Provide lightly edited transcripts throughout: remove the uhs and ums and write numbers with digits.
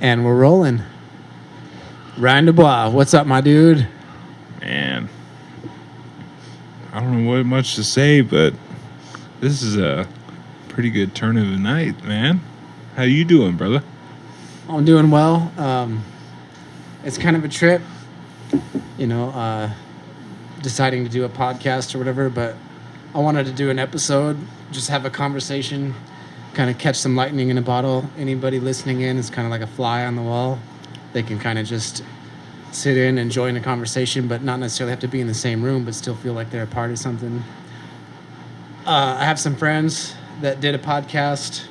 And we're rolling. Ryan DuBois, what's up, my dude? Man, I don't know what much to say, but this is a pretty good turn of the night, man. How you doing, brother? I'm doing well. It's kind of a trip, deciding to do a podcast or whatever, but I wanted to do an episode, just have a conversation, kind of catch some lightning in a bottle. Anybody listening in is kind of like a fly on the wall. They can kind of just sit in and join a conversation, but not necessarily have to be in the same room, but still feel like they're a part of something. I have some friends that did a podcast,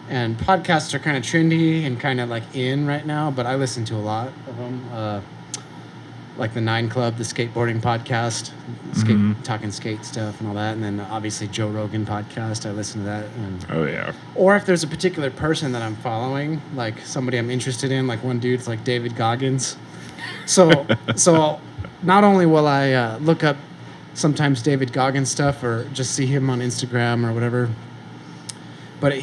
and podcasts are kind of trendy and kind of like in right now, but I listen to a lot of them. Like the 9 Club, the skateboarding podcast, talking skate stuff and all that. And then obviously Joe Rogan podcast, I listen to that. And, Oh, yeah. or if there's a particular person that I'm following, like somebody I'm interested in, like one dude's like David Goggins. So not only will I look up sometimes David Goggins stuff or just see him on Instagram or whatever, but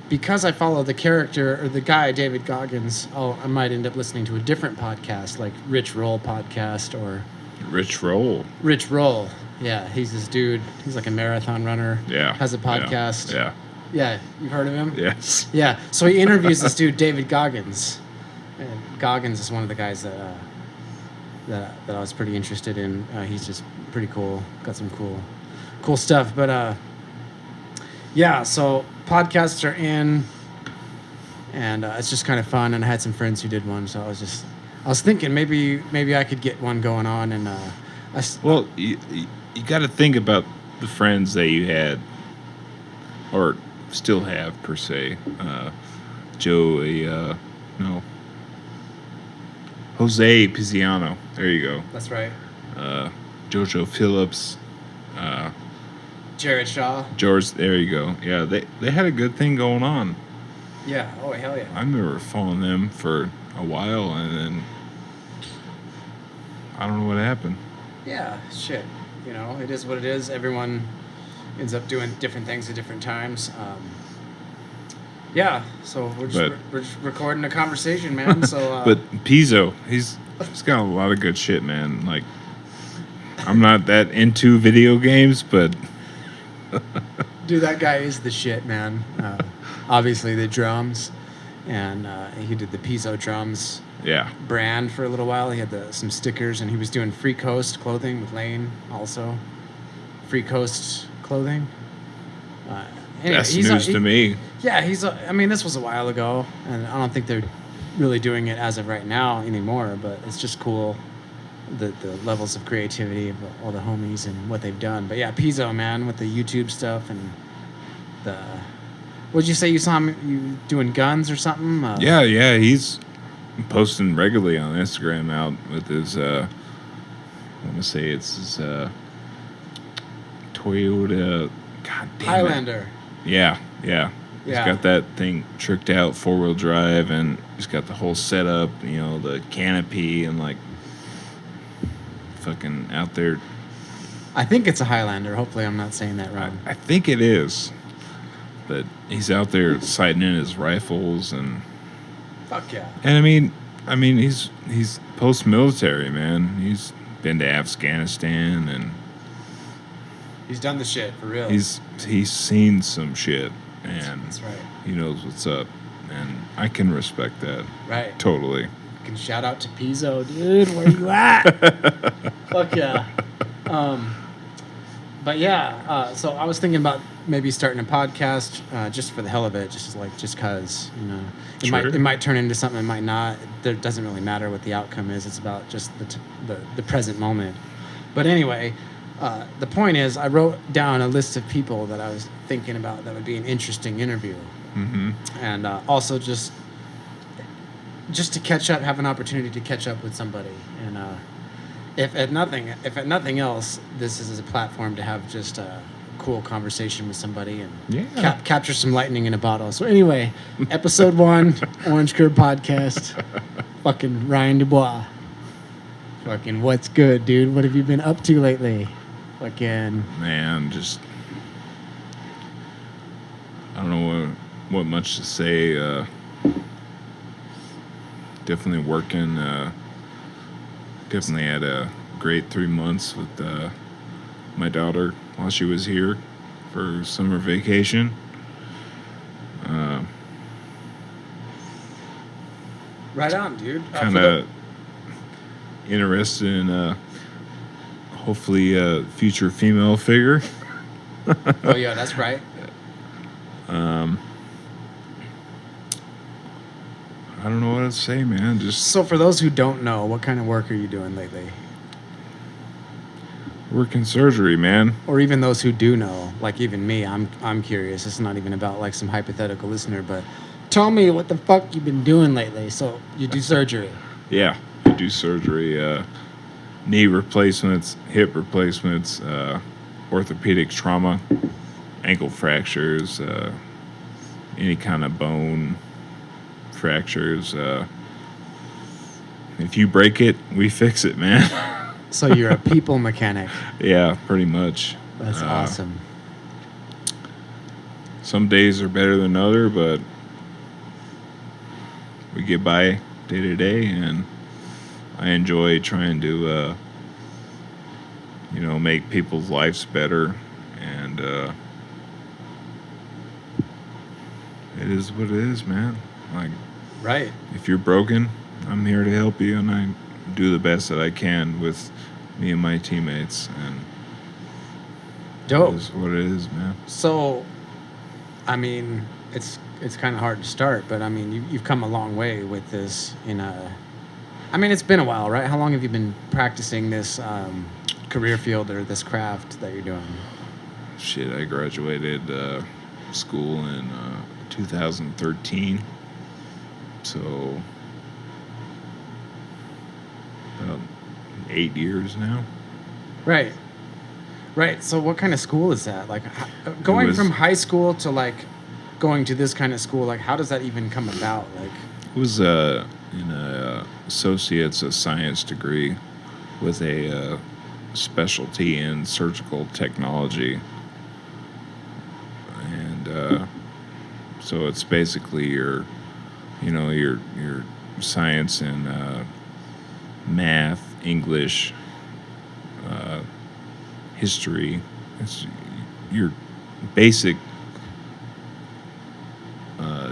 because I follow the character or the guy, David Goggins, I might end up listening to a different podcast, like Rich Roll podcast or... Rich Roll. Rich Roll. Yeah, he's this dude. He's like a marathon runner. Yeah. Has a podcast. Yeah. Yeah, you've heard of him? Yes. Yeah, so he interviews this dude, David Goggins. And Goggins is one of the guys that I was pretty interested in. He's just pretty cool. Got some cool stuff. But yeah, so podcasts are in, and it's just kind of fun. And I had some friends who did one, so I was thinking maybe I could get one going on. And Well, you got to think about the friends that you had, or still have per se. Jose Pizziano. There you go. that's right. Jojo Phillips. Jared Shaw. George, there you go. Yeah, they had a good thing going on. Yeah. Oh, hell yeah. I remember following them for a while, and then I don't know what happened. Yeah, shit. It is what it is. Everyone ends up doing different things at different times. Yeah, so we're just recording a conversation, man. So, but Pizzo, he's got a lot of good shit, man. Like, I'm not that into video games, but dude, that guy is the shit, man. Obviously, the drums, and he did the Pizzo drums. Yeah. Brand for a little while. He had some stickers, and he was doing Free Coast clothing with Lane also. Free Coast clothing. Anyway, that's news to me. Yeah, this was a while ago, and I don't think they're really doing it as of right now anymore, but it's just cool, the levels of creativity of all the homies and what they've done. But yeah, Pizzo, man, with the YouTube stuff and what'd you say you saw him you doing guns or something? Yeah, he's posting regularly on Instagram out with his, I want to say it's his Toyota, God damn Highlander. it. Yeah. He's got that thing tricked out, 4-wheel drive, and he's got the whole setup, the canopy, and like fucking out there. I think it's a Highlander. Hopefully I'm not saying that wrong. I think it is. But he's out there sighting in his rifles and... Fuck yeah. And I mean he's post-military, man. He's been to Afghanistan and... He's done the shit, for real. He's seen some shit, and that's right. He knows what's up, and I can respect that. Right. Totally. Can shout out to Pizzo, dude. Where you at? Fuck yeah. But yeah, so I was thinking about maybe starting a podcast just for the hell of it, just cause it might turn into something, it might not. It doesn't really matter what the outcome is. It's about just the present moment. But anyway. The point is, I wrote down a list of people that I was thinking about that would be an interesting interview, and also just to catch up, have an opportunity to catch up with somebody, and if at nothing else, this is a platform to have just a cool conversation with somebody and capture some lightning in a bottle. So anyway, episode 1, Orange Curb Podcast, fucking Ryan DuBois. Fucking what's good, dude? What have you been up to lately? Fucking... Man, just... I don't know what much to say. definitely working. Definitely had a great 3 months with my daughter while she was here for summer vacation. Right on, dude. Kind of interested in hopefully a future female figure. Oh yeah, that's right. I don't know what to say, man. Just So for those who don't know, what kind of work are you doing lately? working surgery, man. Or even those who do know, like even me, I'm curious. It's not even about like some hypothetical listener, but tell me what the fuck you've been doing lately. So you do surgery. Yeah, I do surgery, knee replacements, hip replacements, orthopedic trauma, ankle fractures, any kind of bone fractures. If you break it, we fix it, man. So you're a people mechanic. Yeah, pretty much. That's awesome. Some days are better than other, but we get by day to day, and I enjoy trying to, make people's lives better, and it is what it is, man. Like, Right. if you're broken, I'm here to help you, and I do the best that I can with me and my teammates, and Dope. it is what it is, man. So, I mean, it's kind of hard to start, but I mean, you've come a long way with this. I mean, it's been a while, right? How long have you been practicing this career field or this craft that you're doing? Shit, I graduated school in 2013, so about 8 years now. Right. Right. So, what kind of school is that? Like, going from high school to like going to this kind of school, like, how does that even come about? Like, It was in a associate's of science degree with a specialty in surgical technology, and so it's basically your science and math, English, history. It's your basic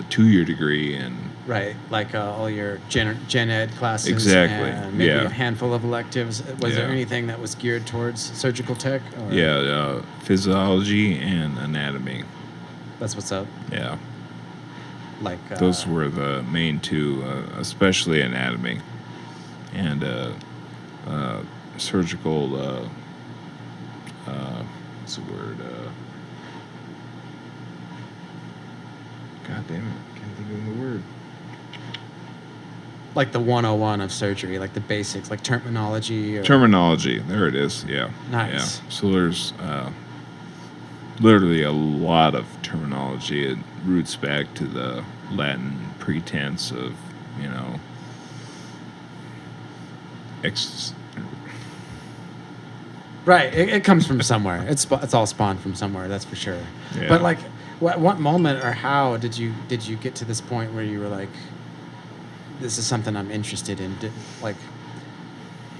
2-year degree, and right, like all your gen ed classes. Exactly, And maybe yeah. a handful of electives. Was there Yeah. anything that was geared towards surgical tech? Or? yeah, physiology and anatomy. That's what's up. Yeah, Like those were the main two, especially anatomy and surgical. What's the word? God damn it! Can't think of the word. like the 101 of surgery, like the basics, like terminology. Or, Terminology. There it is. Yeah. Nice. Yeah. So there's literally a lot of terminology. It roots back to the Latin pretense of, Right. It comes from somewhere. It's all spawned from somewhere. That's for sure. Yeah. But like, what moment or how did you get to this point where you were like, this is something I'm interested in? Like,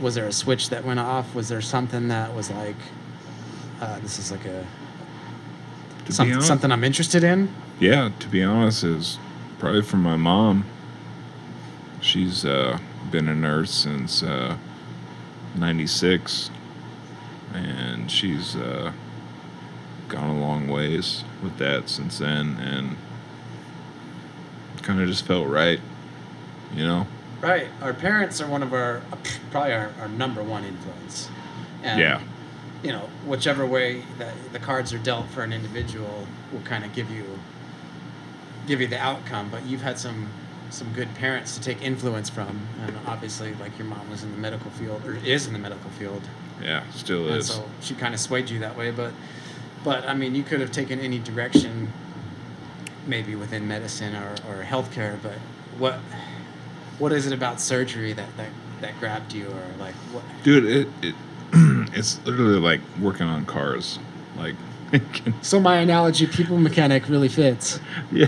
was there a switch that went off? Was there something that was like, this is like something I'm interested in? Yeah, to be honest, is probably from my mom. She's been a nurse since '96, and she's gone a long ways with that since then, and kind of just felt right, Right. Our parents are one of probably our number one influence. And, Yeah. Whichever way that the cards are dealt for an individual will kind of give you the outcome. But you've had some good parents to take influence from, and obviously, like, your mom was in the medical field, or is in the medical field, Yeah, still and is. so she kind of swayed you that way. But I mean, you could have taken any direction, maybe within medicine or healthcare. But what is it about surgery that grabbed you, or like what? Dude, it it's literally like working on cars. Like, So my analogy, people mechanic, really fits. yeah.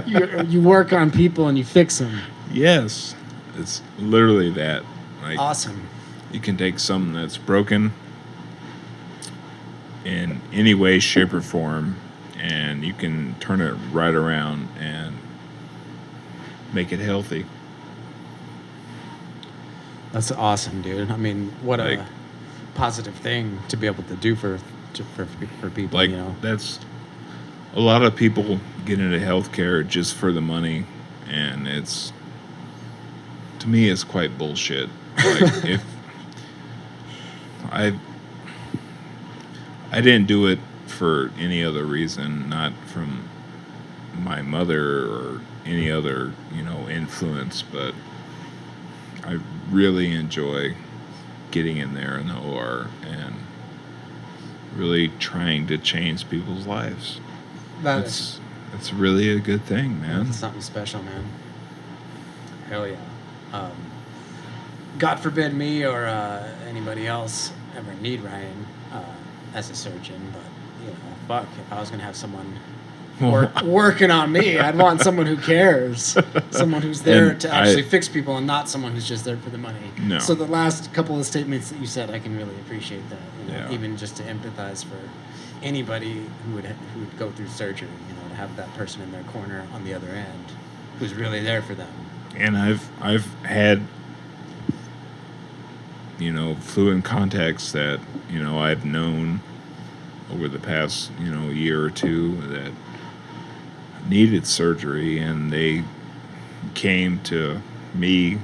You work on people and you fix them. Yes, it's literally that. Like, Awesome. you can take something that's broken in any way, shape, or form, and you can turn it right around and make it healthy. That's awesome, dude. I mean, what Like- a positive thing to be able to do for people. Like, you know, that's a lot of people get into healthcare just for the money, and it's, to me, it's quite bullshit. Like, if I didn't do it for any other reason, not from my mother or any other, influence, but I really enjoy getting in there in the OR and really trying to change people's lives. It's really a good thing, man. That's something special, man. Hell yeah. God forbid me or anybody else ever need Ryan as a surgeon, but fuck, if I was gonna have someone working on me, I'd want someone who cares, someone who's there to actually fix people, and not someone who's just there for the money. No. So the last couple of statements that you said, I can really appreciate that. Yeah. Even just to empathize for anybody who would go through surgery, to have that person in their corner on the other end who's really there for them. And I've had fluent contacts that I've known over the past year or two that needed surgery, and they came to me,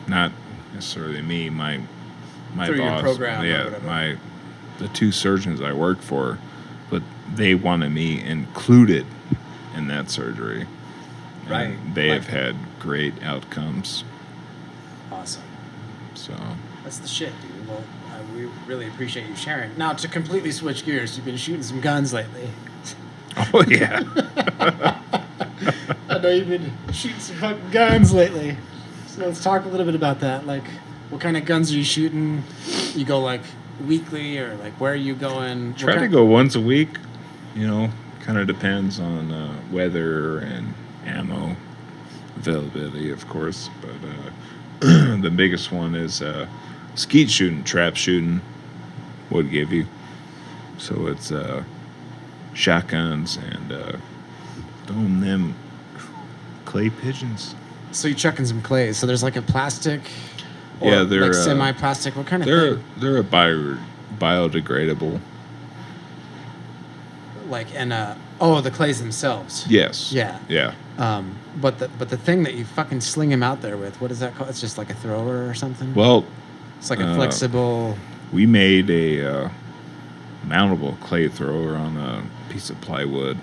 not necessarily me, my Through your boss, program or yeah, whatever. the two surgeons I work for, but they wanted me included in that surgery. Right. And they have had great outcomes. Awesome. So That's the shit, dude. Well, we really appreciate you sharing. Now, to completely switch gears, you've been shooting some guns lately. oh yeah. I know you've been shooting some fucking guns lately. So let's talk a little bit about that. Like, what kind of guns are you shooting? You go, like, weekly, or, like, where are you going? Try to go once a week. Kind of depends on weather and ammo availability, of course. But the biggest one is skeet shooting, trap shooting would give you. So it's shotguns and throwing them clay pigeons. So you're chucking some clay. So there's, like, a plastic? Or, Yeah, they're like, semi-plastic? What kind of they're thing? they're a biodegradable. Like, and, the clays themselves. Yes. Yeah. Yeah. But the thing that you fucking sling him out there with, what is that called? It's just like a thrower or something? Well, It's like a flexible... we made a mountable clay thrower on a piece of plywood.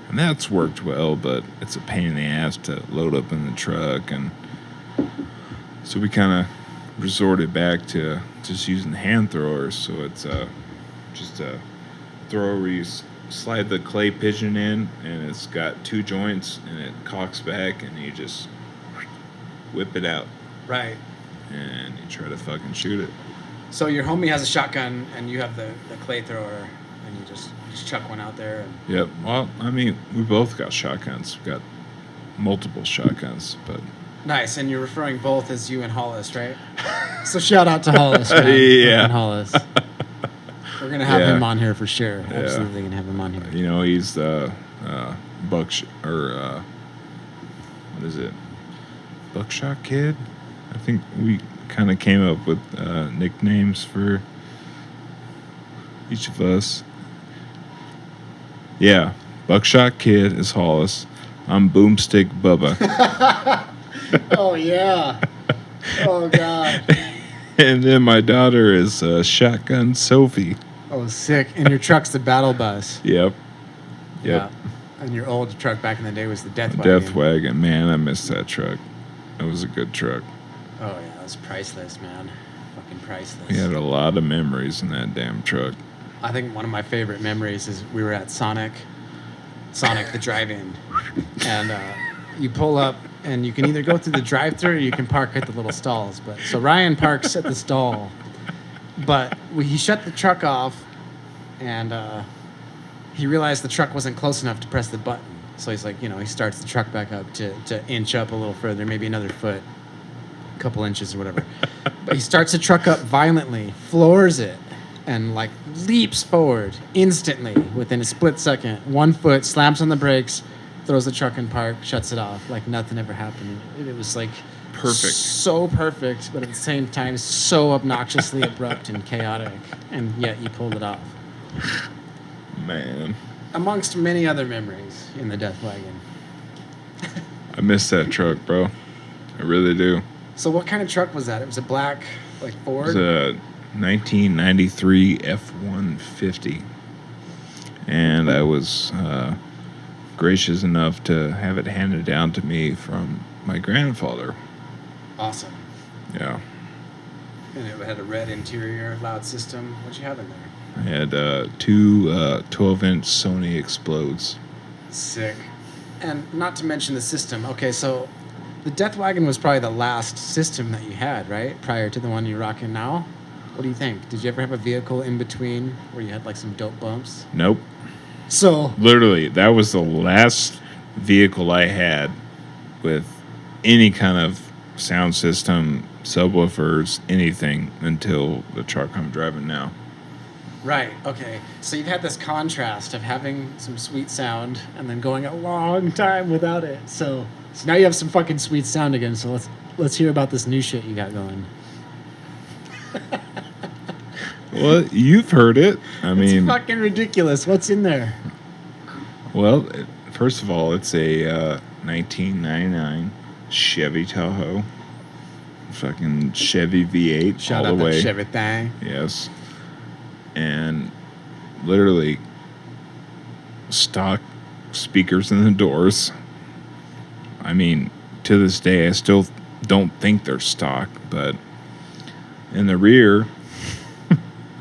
And that's worked well, but it's a pain in the ass to load up in the truck. And so we kind of resorted back to just using hand throwers. So it's just a thrower where you slide the clay pigeon in, and it's got two joints, and it cocks back, and you just whip it out. Right. And you try to fucking shoot it. So your homie has a shotgun, and you have the clay thrower, and you just chuck one out there. And Yep. Well, I mean, we both got shotguns. We got multiple shotguns, but nice. And you're referring both as you and Hollis, right? So shout out to Hollis, man. Yeah. And Hollis. We're gonna have Yeah. him on here for sure. Yeah. Absolutely gonna have him on here. He's the what is it? Buckshot Kid? I think we kind of came up with nicknames for each of us. Yeah, Buckshot Kid is Hollis. I'm Boomstick Bubba. Oh yeah. Oh god. And then my daughter is Shotgun Sophie. Oh, sick. And your truck's the battle bus. Yep. Yeah. And your old truck back in the day was the Death Wagon. Death Wagon. Man, I miss that truck. It was a good truck. Oh yeah, that was priceless, man. Fucking priceless. We had a lot of memories in that damn truck. I think one of my favorite memories is we were at Sonic the drive-in, and you pull up, and you can either go through the drive-thru or you can park at the little stalls. But so Ryan parks at the stall, but he shut the truck off, and he realized the truck wasn't close enough to press the button. So he's like, he starts the truck back up to inch up a little further, maybe another foot, a couple inches or whatever. But he starts the truck up violently, floors it, and like leaps forward instantly within a split second. 1 foot, slams on the brakes, throws the truck in park, shuts it off like nothing ever happened. It was like Perfect. so perfect, but at the same time so obnoxiously abrupt and chaotic, and yet you pulled it off. Man. Amongst many other memories in the Death Wagon. I miss that truck, bro. I really do. So what kind of truck was that? It was a black, like Ford? It was a 1993 F-150. And I was gracious enough to have it handed down to me from my grandfather. Awesome. Yeah. And it had a red interior, loud system. What'd you have in there? I had two 12-inch Sony Explodes. Sick. And not to mention the system. Okay, so the Death Wagon was probably the last system that you had, right? Prior to the one you're rocking now? What do you think? Did you ever have a vehicle in between where you had like some dope bumps? Nope. So Literally, that was the last vehicle I had with any kind of sound system, subwoofers, anything until the truck I'm driving now. right, okay. So you've had this contrast of having some sweet sound and then going a long time without it. So now you have some fucking sweet sound again. So let's hear about this new shit you got going. Well, you've heard it. I mean, It's fucking ridiculous. What's in there? well, first of all, it's a 1999 Chevy Tahoe. Fucking Chevy V8 Shout all out the way. that Chevy thing. Yes. And literally stock speakers in the doors. I mean, to this day, I still don't think they're stock, but in the rear,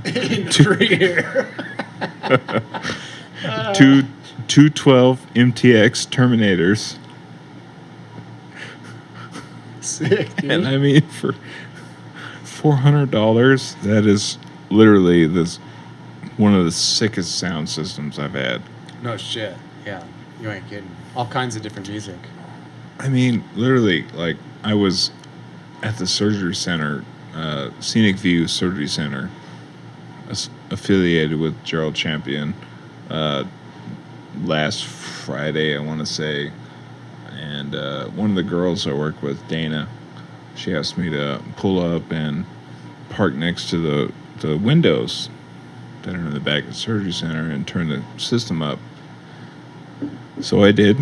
In the rear. two 212 MTX Terminators. Sick, dude. And I mean, for $400, that is literally one of the sickest sound systems I've had. No shit. Yeah, you ain't kidding. All kinds of different music. I mean, literally, like, I was at the surgery center, Scenic View Surgery Center, affiliated with Gerald Champion, last Friday, I want to say. And one of the girls I work with, Dana, she asked me to pull up and park next to the windows that are in the back of the surgery center and turn the system up. So I did.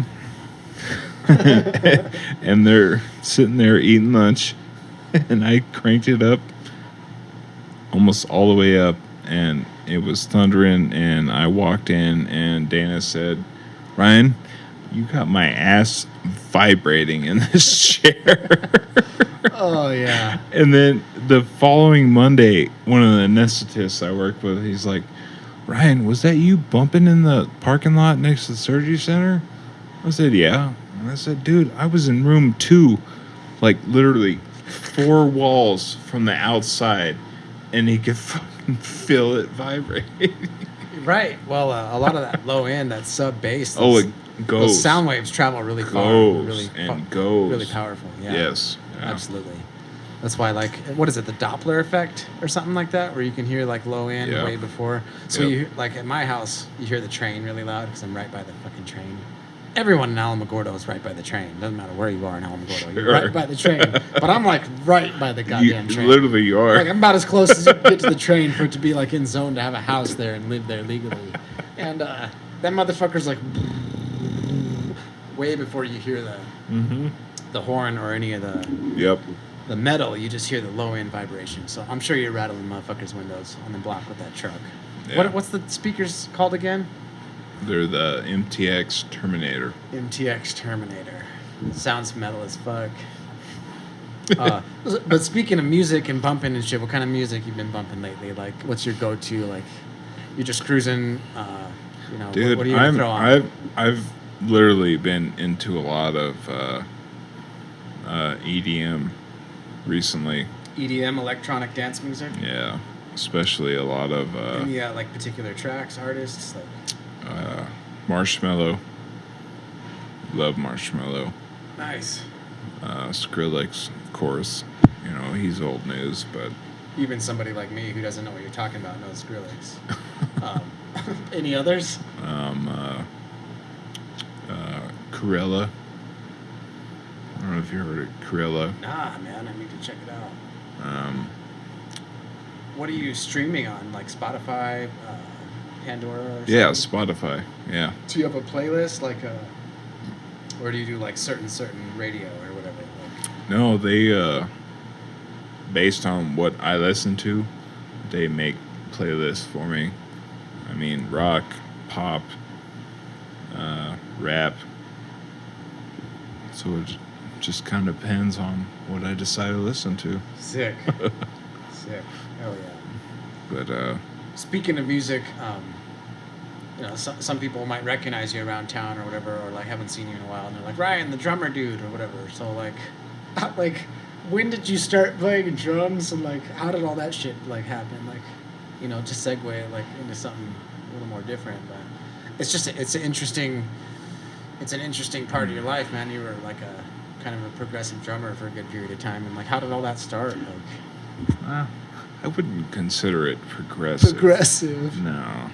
And they're sitting there eating lunch, and I cranked it up almost all the way up, and it was thundering, and I walked in, and Dana said, "Ryan, you got my ass vibrating in this chair." Oh, yeah. And then the following Monday, one of the anesthetists I worked with, he's like, "Ryan, was that you bumping in the parking lot next to the surgery center?" I said, "Yeah." And I said, "Dude, I was in room 2, like literally 4 walls from the outside, and he could fucking feel it vibrating." Right. Well, a lot of that low end, that sub bass. Oh, it goes. Those sound waves travel really far. Goes Really and goes. Really powerful. Yeah. Yes. Yeah. Absolutely. That's why, like, what is it, the Doppler effect or something like that, where you can hear, like, low end Yeah. way before. So, Yep. you like, at my house, you hear the train really loud because I'm right by the fucking train. Everyone in Alamogordo is right by the train. Doesn't matter where you are in Alamogordo. You're Sure. right by the train. But I'm, like, right by the goddamn train. Literally, you are. Like, I'm about as close as you can get to the train for it to be, like, in zone to have a house there and live there legally. And that motherfucker's, like, way before you hear the horn or any of Yep. the metal, you just hear the low end vibration. So I'm sure you're rattling motherfuckers' windows on the block with that truck. Yeah. What's the speakers called again? They're the MTX Terminator. MTX Terminator. Sounds metal as fuck. But speaking of music and bumping and shit, what kind of music you've been bumping lately? Like, what's your go-to? Like, you're just cruising. Dude, what do you throw on? I've literally been into a lot of EDM recently. EDM, electronic dance music. Yeah, especially a lot of Any like particular tracks, artists? Like, Marshmello. love Marshmello. Nice. Skrillex, of course. You know, he's old news, but Even somebody like me who doesn't know what you're talking about knows Skrillex. Any others? Corella. I don't know if you heard of Corella. Nah, man, I need to check it out. What are you streaming on? Like Spotify, Pandora? Or something? Yeah, Spotify. Yeah. Do you have a playlist, like or do you do like certain radio or whatever? Like, No, they based on what I listen to, they make playlists for me. I mean, rock, pop, rap. So it just kind of depends on what I decide to listen to. Sick. Sick. Hell yeah. But Speaking of music, you know, some people might recognize you around town or whatever, or like haven't seen you in a while, and they're like, Ryan, the drummer dude, or whatever. So like, when did you start playing drums, and like, how did all that shit like happen? Like, you know, just segue it like into something a little more different. But it's an interesting part of your life, man. You were like a kind of a progressive drummer for a good period of time, and like, how did all that start? Like, I wouldn't consider it progressive. progressive. No.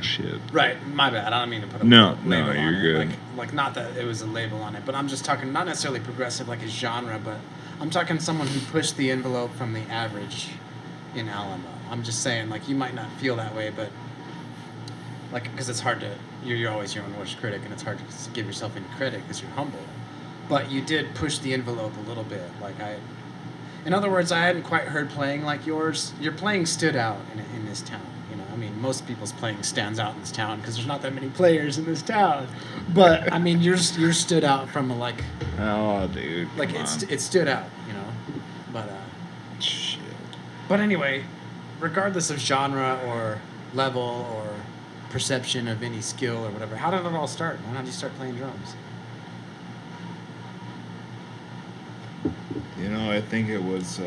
Shit. Right, my bad. I don't mean to put a No, label on you're it. good. Like, not that it was a label on it, but I'm just talking not necessarily progressive like a genre, but I'm talking someone who pushed the envelope from the average in Alamo. I'm just saying, like, you might not feel that way, but like, because it's hard to, you're always your own worst critic, and it's hard to give yourself any credit because you're humble. But you did push the envelope a little bit. In other words, I hadn't quite heard playing like yours. Your playing stood out in this town. You know, I mean, most people's playing stands out in this town because there's not that many players in this town. But I mean, yours stood out from a like. Oh, dude. Like it stood out, you know. But shit. But anyway, regardless of genre or level or perception of any skill or whatever, how did it all start? How did you start playing drums? You know, I think it was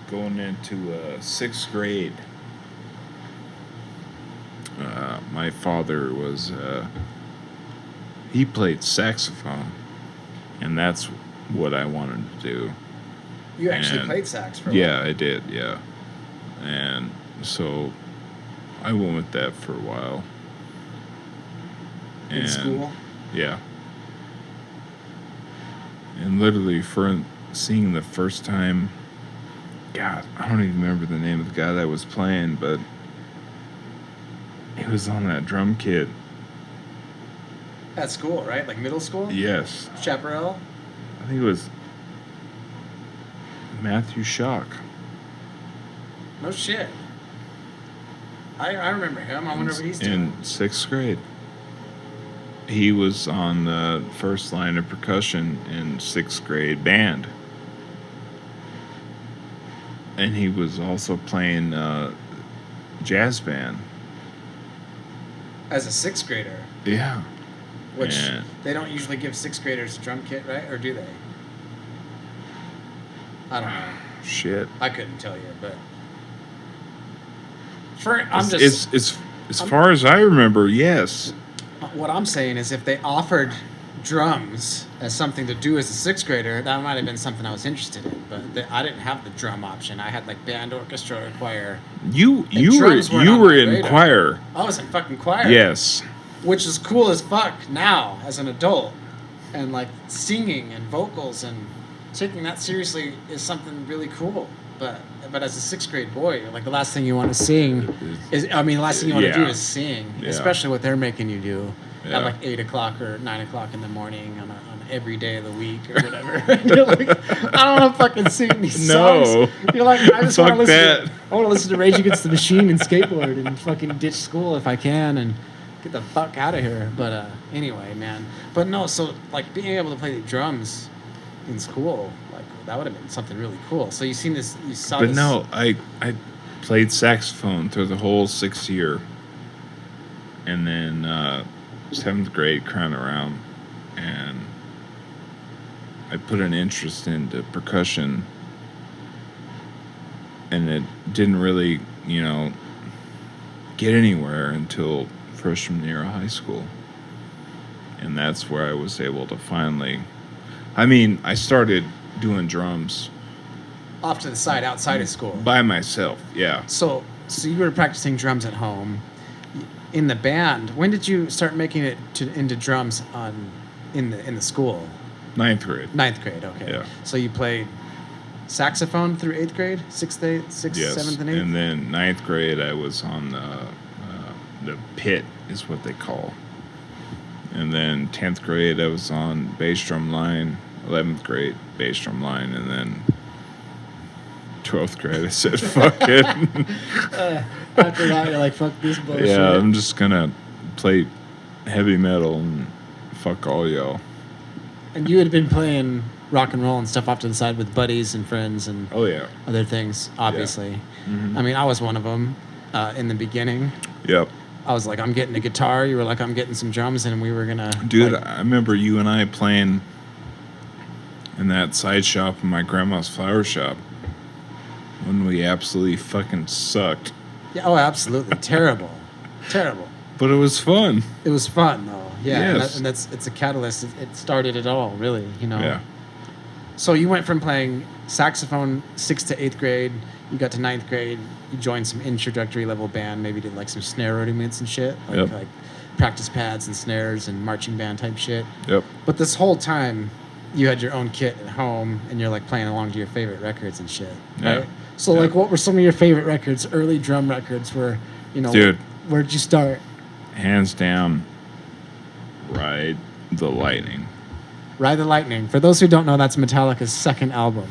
going into sixth grade. My father was, he played saxophone, and that's what I wanted to do. You actually played sax for a Yeah, while. I did, yeah. And so I went with that for a while. In school? Yeah. And literally, for seeing the first time, God, I don't even remember the name of the guy that was playing, but he was on that drum kit. At school, right? Like middle school? Yes. Chaparral? I think it was Matthew Schock. No shit. I remember him. I wonder what he's doing. In sixth grade. He was on the first line of percussion in sixth grade band. And he was also playing jazz band. As a sixth grader. Yeah. Which And they don't usually give sixth graders a drum kit, right? Or do they? I don't know. shit. I couldn't tell you, but As far as I remember, yes. What I'm saying is, if they offered drums as something to do as a sixth grader, that might have been something I was interested in. But I didn't have the drum option. I had like band, orchestra, or choir. You drums weren't on were my in radar. choir. I was in fucking choir. Yes. Which is cool as fuck now as an adult, and like singing and vocals and taking that seriously is something really cool. But as a sixth grade boy, like the last thing you want to sing is, the last thing you want to do is sing, especially what they're making you do at like 8 o'clock or 9 o'clock in the morning on every day of the week or whatever. You're like, I don't want to fucking sing these songs. You're like, I just want to listen. I want to listen to Rage Against the Machine and skateboard and fucking ditch school if I can and get the fuck out of here. But anyway, man. But no, so like being able to play the drums in school, like that would have been something really cool. So you saw this. But no, I played saxophone through the whole 6th year, and then 7th grade crying around, and I put an interest into percussion, and it didn't really, get anywhere until freshman year of high school. And that's where I was able to finally... I mean, I started doing drums Off to the side, outside of school. by myself, yeah. So you were practicing drums at home. In the band, when did you start making it into drums in the school? 9th grade. 9th grade, okay. Yeah. So you played saxophone through 8th grade? 6th, 7th, and 8th? And then 9th grade, I was on the pit, is what they call. And then 10th grade, I was on bass drum line. 11th grade, bass drum line. And then 12th grade, I said, fuck it. After that, you're like, fuck this bullshit. Yeah, I'm just going to play heavy metal and fuck all y'all. And you had been playing rock and roll and stuff off to the side with buddies and friends and Oh, yeah. other things, obviously. Yeah. Mm-hmm. I mean, I was one of them in the beginning. Yep. I was like, I'm getting a guitar. You were like, I'm getting some drums, and we were going to... Dude, like, I remember you and I playing in that side shop in my grandma's flower shop when we absolutely fucking sucked. yeah, oh, absolutely. Terrible. Terrible. But it was fun. It was fun, though. Yeah, Yes. and it's a catalyst. It started it all, really, you know? Yeah. So you went from playing saxophone 6th to 8th grade. You got to 9th grade. You joined some introductory level band. Maybe did like some snare rudiments and shit. Yep. Like practice pads and snares and marching band type shit. Yep. But this whole time, you had your own kit at home, and you're like playing along to your favorite records and shit. Yeah. Right? So Yeah. like, what were some of your favorite records? Early drum records where, you know, Dude. where'd you start? Hands down, Ride the Lightning. Ride the Lightning. For those who don't know, that's Metallica's second album.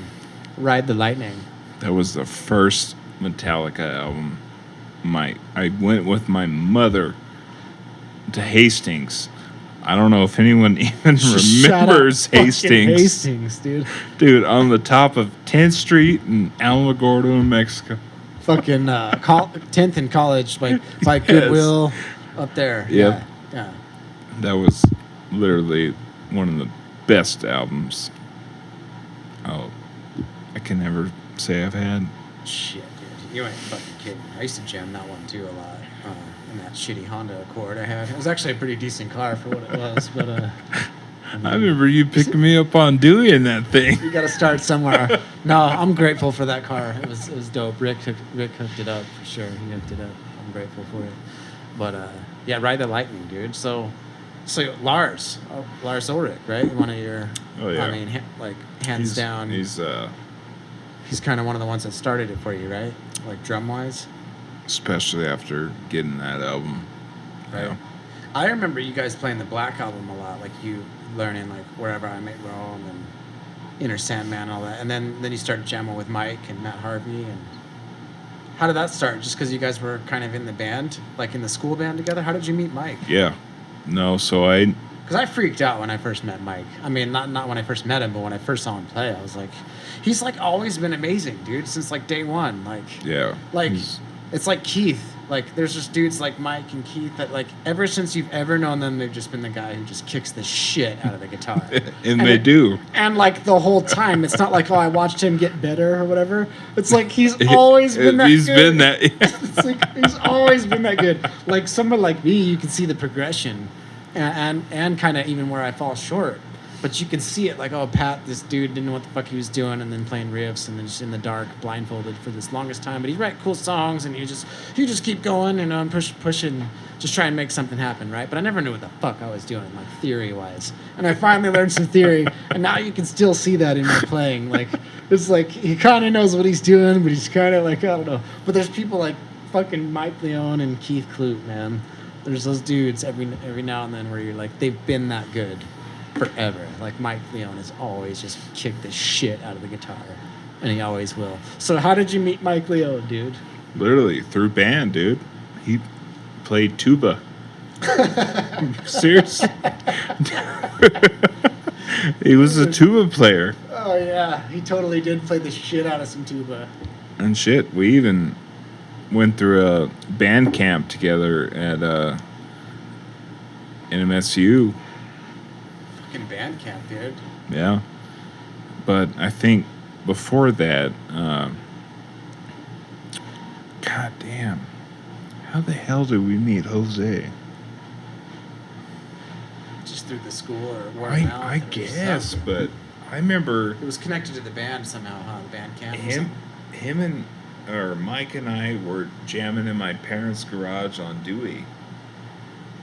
Ride the Lightning. That was the first Metallica album. I went with my mother to Hastings. I don't know if anyone even remembers Fucking Hastings. Hastings, dude. Dude, on the top of 10th Street in Alamogordo, in Mexico. Fucking 10th in college, by Goodwill, up there. Yep. Yeah. That was literally one of the best albums I can never say I've had. Shit, dude. You ain't fucking kidding. I used to jam that one too a lot. In that shitty Honda Accord I had. It was actually a pretty decent car for what it was, but I remember you picking me up on Dewey in that thing. you got to start somewhere. No, I'm grateful for that car. It was dope. Rick hooked it up for sure. He hooked it up. I'm grateful for it. But yeah, Ride the Lightning, dude. So Lars Ulrich, right? One of your. Oh yeah. I mean, hands down. He's kind of one of the ones that started it for you, right? Like drum wise. especially after getting that album. Right. Yeah. I remember you guys playing the Black Album a lot, like you learning like Wherever I May Roam and Inner Sandman and all that, and then you started jamming with Mike and Matt Harvey. And how did that start? Just because you guys were kind of in the band, like in the school band together? How did you meet Mike? Yeah. No, so I... Because I freaked out when I first met Mike. I mean, not when I first met him, but when I first saw him play, I was like, he's like always been amazing, dude, since like day one. Like, Yeah. like he's- it's like Keith. Like, there's just dudes like Mike and Keith that, like, ever since you've ever known them, they've just been the guy who just kicks the shit out of the guitar. and they do. And, like, the whole time, it's not like, oh, I watched him get better or whatever. It's like he's always been that He's good. been that... It's like he's always been that good. Like, someone like me, you can see the progression and kind of even where I fall short. But you can see it, like, oh, Pat, this dude didn't know what the fuck he was doing, and then playing riffs, and then just in the dark, blindfolded for this longest time. But he'd write cool songs, and he just keep going and pushing, just try and make something happen, right? But I never knew what the fuck I was doing, like theory-wise. And I finally learned some theory, and now you can still see that in my playing. Like, it's like he kind of knows what he's doing, but he's kind of like, I don't know. But there's people like fucking Mike Leone and Keith Klute, man. There's those dudes every now and then where you're like, they've been that good forever. Like Mike Leone has always just kicked the shit out of the guitar, and he always will. So how did you meet Mike Leone, dude? Literally, through band, dude. He played tuba. Seriously. He was a tuba player. Oh yeah, he totally did play the shit out of some tuba. And shit, we even went through a band camp together at NMSU. Fucking band camp, dude. Yeah. But I think before that, God damn. How the hell did we meet Jose? Just through the school or word of mouth? I guess, but I remember... It was connected to the band somehow, huh? The band camp? Mike and I were jamming in my parents' garage on Dewey.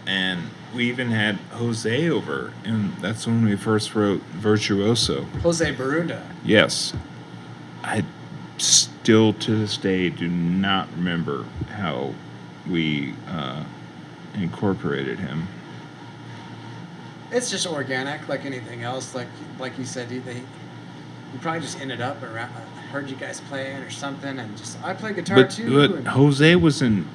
And we even had Jose over, and that's when we first wrote Virtuoso. Jose Barunda. Yes. I still to this day do not remember how we incorporated him. It's just organic, like anything else. Like you said, you probably just ended up around. Heard you guys playing or something, and just I play guitar too. But Jose was in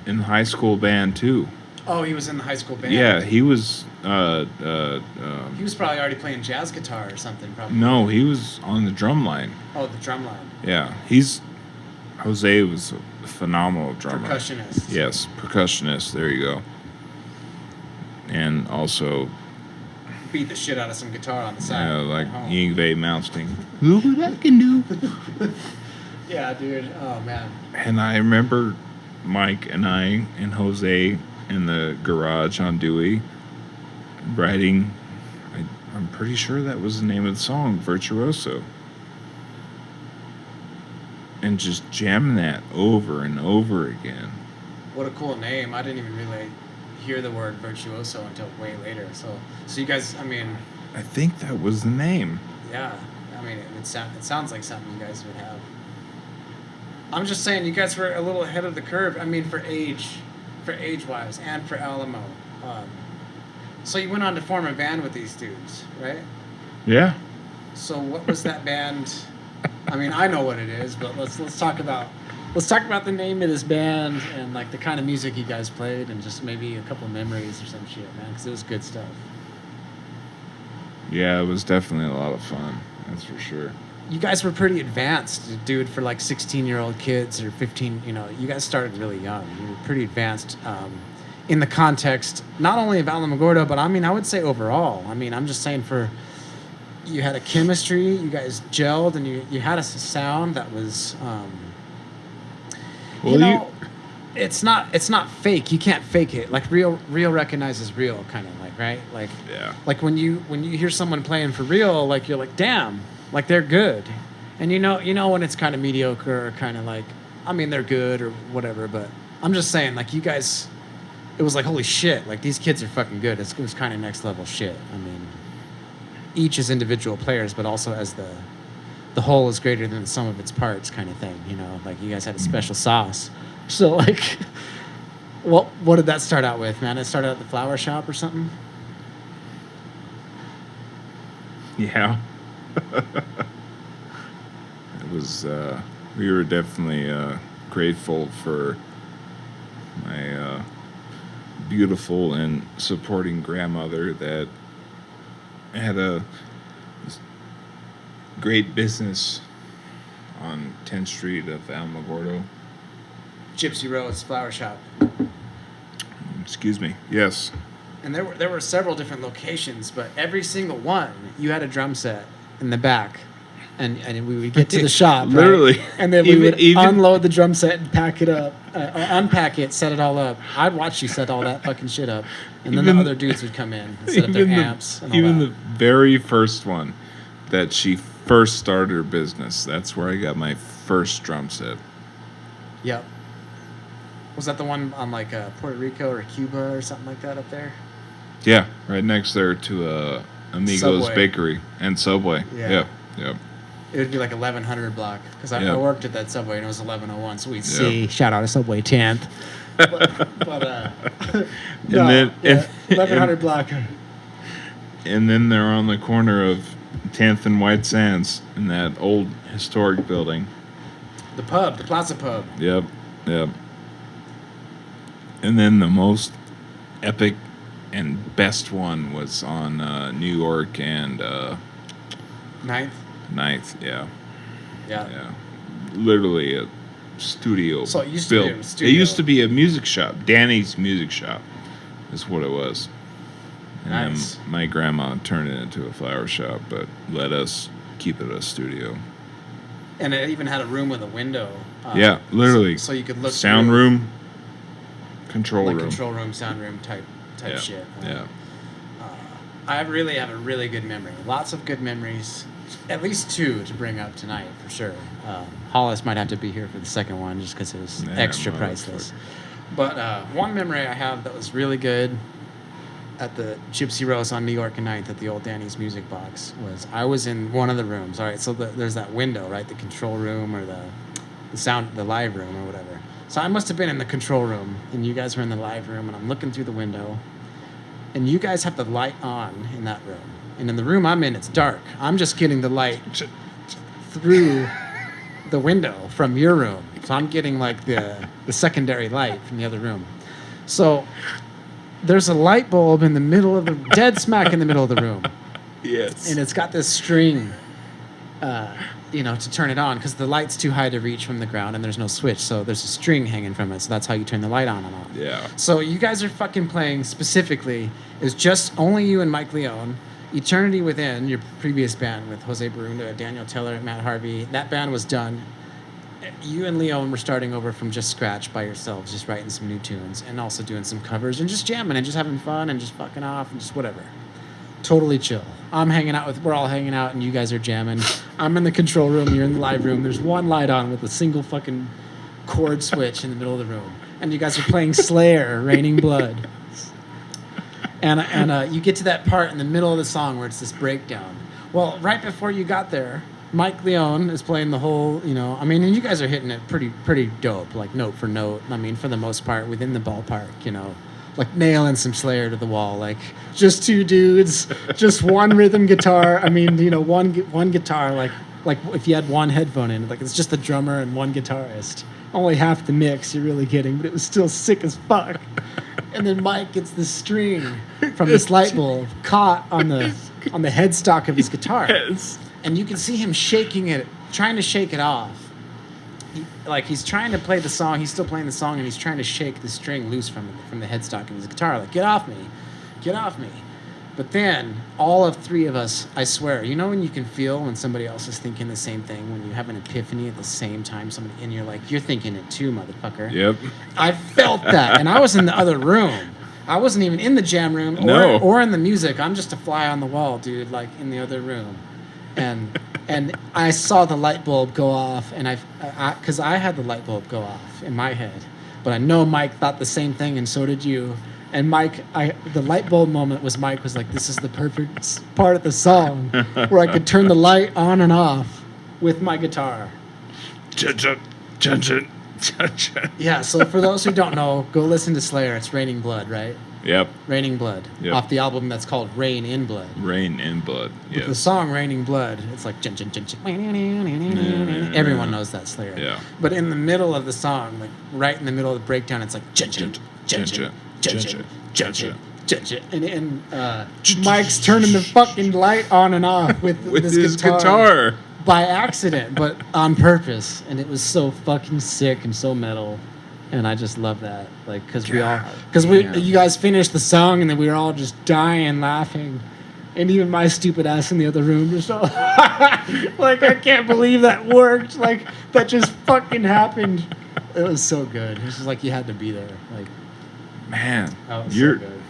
the high school band too. Oh, he was in the high school band. Yeah, he was. He was probably already playing jazz guitar or something. Probably. No, he was on the drum line. Oh, the drum line. Yeah, Jose was a phenomenal drummer. Percussionist. Yes, percussionist. There you go. And also beat the shit out of some guitar on the side. like Yngwie Malmsteen. Look what I can do. Yeah, dude. Oh man. And I remember Mike and I and Jose in the garage on Dewey writing. I'm pretty sure that was the name of the song, Virtuoso. And just jamming that over and over again. What a cool name. I didn't even really hear the word virtuoso until way later. So you guys, I mean... I think that was the name. Yeah. I mean, it sounds like something you guys would have. I'm just saying, you guys were a little ahead of the curve. I mean, for age-wise, and for Alamo. So you went on to form a band with these dudes, right? Yeah. So what was that band... I mean, I know what it is, but let's talk about the name of this band and like the kind of music you guys played, and just maybe a couple memories or some shit, man, because it was good stuff. Yeah, it was definitely a lot of fun. That's for sure. You guys were pretty advanced, dude, for like 16-year-old kids or 15. You know, you guys started really young. You were pretty advanced in the context not only of Alamogordo, but I mean, I would say overall. I mean, I'm just saying you had a chemistry, you guys gelled, and you had a sound that was, it's not fake. You can't fake it. Like real recognizes real, kind of like, right? Like, yeah. Like when you hear someone playing for real, like you're like, damn, like they're good, and you know when it's kind of mediocre or kind of like, I mean, they're good or whatever, but I'm just saying, like you guys, it was like, holy shit, like these kids are fucking good. It was kind of next level shit. I mean, each as individual players, but also as the whole is greater than the sum of its parts kind of thing, you know, like you guys had a special sauce. So like, what did that start out with, man? It started at the flower shop or something? Yeah. It was, we were definitely grateful for my beautiful and supporting grandmother that had a great business on 10th Street of Alamogordo. Gypsy Rose Flower Shop. Excuse me. Yes. And there were several different locations, but every single one, you had a drum set in the back. And we would get to the shop, literally, right? And then we would unload the drum set and pack it up, unpack it, set it all up. I'd watch you set all that fucking shit up, and then the other dudes would come in and set up their amps. And all even that. The very first one that she first started her business, that's where I got my first drum set. Yep. Was that the one on like Puerto Rico or Cuba or something like that up there? Yeah, right next there to Amigo's Subway. Bakery and Subway. Yeah. Yep. It would be like 1100 block, because I worked at that Subway and it was 1101, so we'd see. Shout out to Subway 10th. Then 1100 block. And then they're on the corner of 10th and White Sands in that old historic building. The pub, the Plaza Pub. Yep. And then the most epic and best one was on New York and 9th, yeah. Literally a studio. So it used to be a studio. It used to be a music shop. Danny's Music Shop is what it was. And nice. then my grandma turned it into a flower shop, but let us keep it a studio. And it even had a room with a window. Yeah, literally. So you could look sound through. room. control room, sound room type shit. Yeah. I really have a really good memory. Lots of good memories. At least 2 to bring up tonight for sure. Hollis might have to be here for the second one just because it was extra priceless. But one memory I have that was really good at the Gypsy Rose on New York and 9th at the old Danny's Music Box was I was in one of the rooms. All right, so there's that window, right? The control room or the live room or whatever. So I must have been in the control room, and you guys were in the live room, and I'm looking through the window, and you guys have the light on in that room. And in the room I'm in, it's dark. I'm just getting the light through the window from your room. So I'm getting like the secondary light from the other room. So there's a light bulb in the middle of dead smack in the middle of the room. Yes. And it's got this string, to turn it on because the light's too high to reach from the ground and there's no switch. So there's a string hanging from it. So that's how you turn the light on and off. Yeah. So you guys are fucking playing specifically. It's just only you and Mike Leone. Eternity Within, your previous band with Jose Barunda, Daniel Teller, Matt Harvey. That band was done. You and Leone were starting over from just scratch by yourselves, just writing some new tunes and also doing some covers and just jamming and just having fun and just fucking off and just whatever. Totally chill. We're all hanging out and you guys are jamming. I'm in the control room, you're in the live room. There's one light on with a single fucking chord switch in the middle of the room. And you guys are playing Slayer, Raining Blood. And you get to that part in the middle of the song where it's this breakdown. Well, right before you got there, Mike Leone is playing the whole, and you guys are hitting it pretty dope, like note for note. I mean, for the most part, within the ballpark, like nailing some Slayer to the wall, like just 2 dudes, just one rhythm guitar. I mean, one guitar, like if you had one headphone in, like it's just the drummer and one guitarist. Only half the mix, you're really kidding, but it was still sick as fuck. And then Mike gets this string from this light bulb caught on the headstock of his guitar. Yes. And you can see him shaking it, trying to shake it off. He's trying to play the song, he's still playing the song, and he's trying to shake the string loose from the headstock of his guitar. Like, get off me. But then, all of 3 of us, I swear, when you can feel when somebody else is thinking the same thing, when you have an epiphany at the same time, and you're like, you're thinking it too, motherfucker. Yep. I felt that, and I was in the other room. I wasn't even in the jam room or in the music. I'm just a fly on the wall, dude, like in the other room. And I saw the light bulb go off, and because I had the light bulb go off in my head, but I know Mike thought the same thing, and so did you. And Mike, the light bulb moment was Mike was like, this is the perfect part of the song where I could turn the light on and off with my guitar. Yeah, so for those who don't know, go listen to Slayer. It's Raining Blood, right? Yep. Raining Blood. Yep. Off the album that's called Rain in Blood. Rain in Blood, yes. The song Raining Blood, it's like... Everyone knows that Slayer. Yeah. But in the middle of the song, like right in the middle of the breakdown, it's like... And Mike's turning the fucking light on and off with this his guitar. By accident, but on purpose. And it was so fucking sick and so metal. And I just love that. Like, because you guys finished the song and then we were all just dying laughing. And even my stupid ass in the other room just all, like, I can't believe that worked. Like, that just fucking happened. It was so good. It was just like you had to be there. Like, man, you're so good.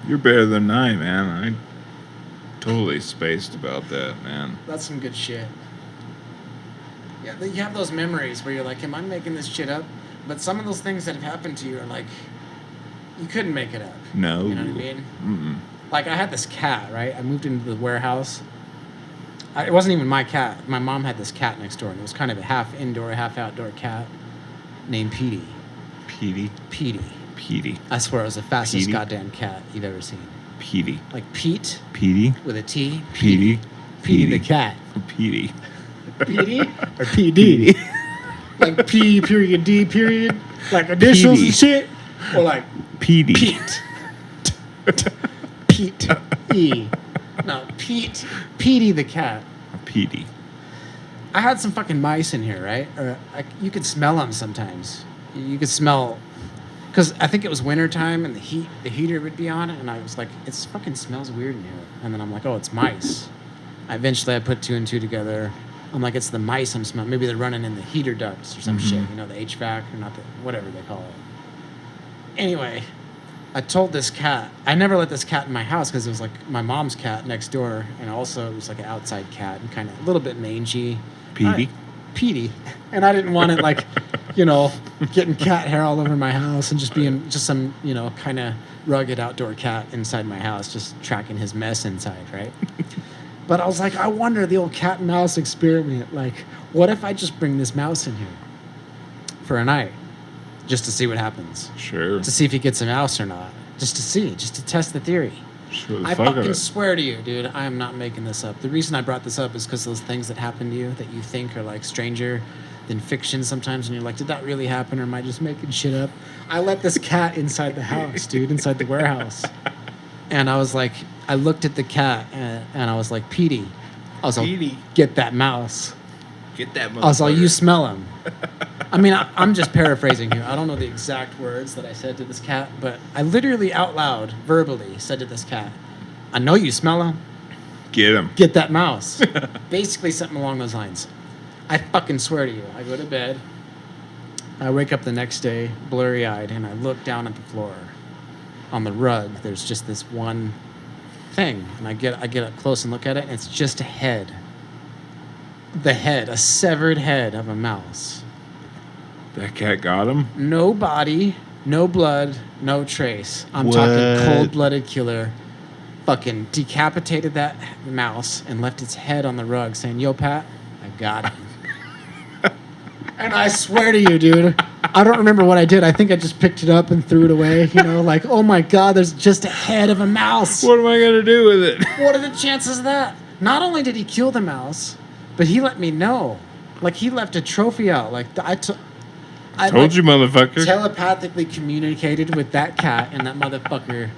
You're better than I, man. I totally spaced about that, man. That's some good shit. Yeah, you have those memories where you're like, am I making this shit up? But some of those things that have happened to you are like, you couldn't make it up. No. You know what I mean? Mm-mm. Like, I had this cat, right? I moved into the warehouse. It wasn't even my cat. My mom had this cat next door, and it was kind of a half indoor, half outdoor cat named Petey. Petey. I swear it was the fastest goddamn cat you've ever seen. Petey. Like Pete. Petey. With a T. Petey. Petey the cat. Petey. Petey? Or PD? Like P period D period? Like initials and shit? Or like Petey. Pete. E. No, Pete. Petey the cat. Petey. I had some fucking mice in here, right? Or you could smell them sometimes. You could smell... Because I think it was wintertime and the heater would be on, and I was like, it fucking smells weird in here. And then I'm like, oh, it's mice. Eventually I put 2 and 2 together. I'm like, it's the mice I'm smelling. Maybe they're running in the heater ducts or some shit, the HVAC or not, whatever they call it. Anyway, I told this cat, I never let this cat in my house because it was like my mom's cat next door, and also it was like an outside cat and kind of a little bit mangy. Petey. And I didn't want it like, getting cat hair all over my house and just being just some, kind of rugged outdoor cat inside my house, just tracking his mess inside, right? But I was like, I wonder, the old cat and mouse experiment, like, what if I just bring this mouse in here for a night just to see what happens? Sure. To see if he gets a mouse or not. Just to test the theory. Sure, I fucking swear to you, dude, I am not making this up. The reason I brought this up is because those things that happen to you that you think are like stranger than fiction sometimes, and you're like, did that really happen, or am I just making shit up? I let this cat inside the house, dude, inside the warehouse. And I was like, I looked at the cat and I was like, Petey. I was like, get that mouse. Get that motherfucker. I was like, you smell him. I mean, I'm just paraphrasing here. I don't know the exact words that I said to this cat, but I literally out loud, verbally said to this cat, I know you smell him. Get him. Get that mouse. Basically something along those lines. I fucking swear to you. I go to bed. I wake up the next day, blurry-eyed, and I look down at the floor. On the rug, there's just this one thing. And I get up close and look at it, and it's just a head. The head, a severed head of a mouse. That cat got him? No body, no blood, no trace. I'm talking cold-blooded killer. Fucking decapitated that mouse and left its head on the rug saying, yo, Pat, I got him. And I swear to you, dude, I don't remember what I did. I think I just picked it up and threw it away, like, oh my God, there's just a head of a mouse. What am I going to do with it? What are the chances of that? Not only did he kill the mouse, but he let me know. Like, he left a trophy out. Like, I told you, motherfucker. Telepathically communicated with that cat, and that motherfucker,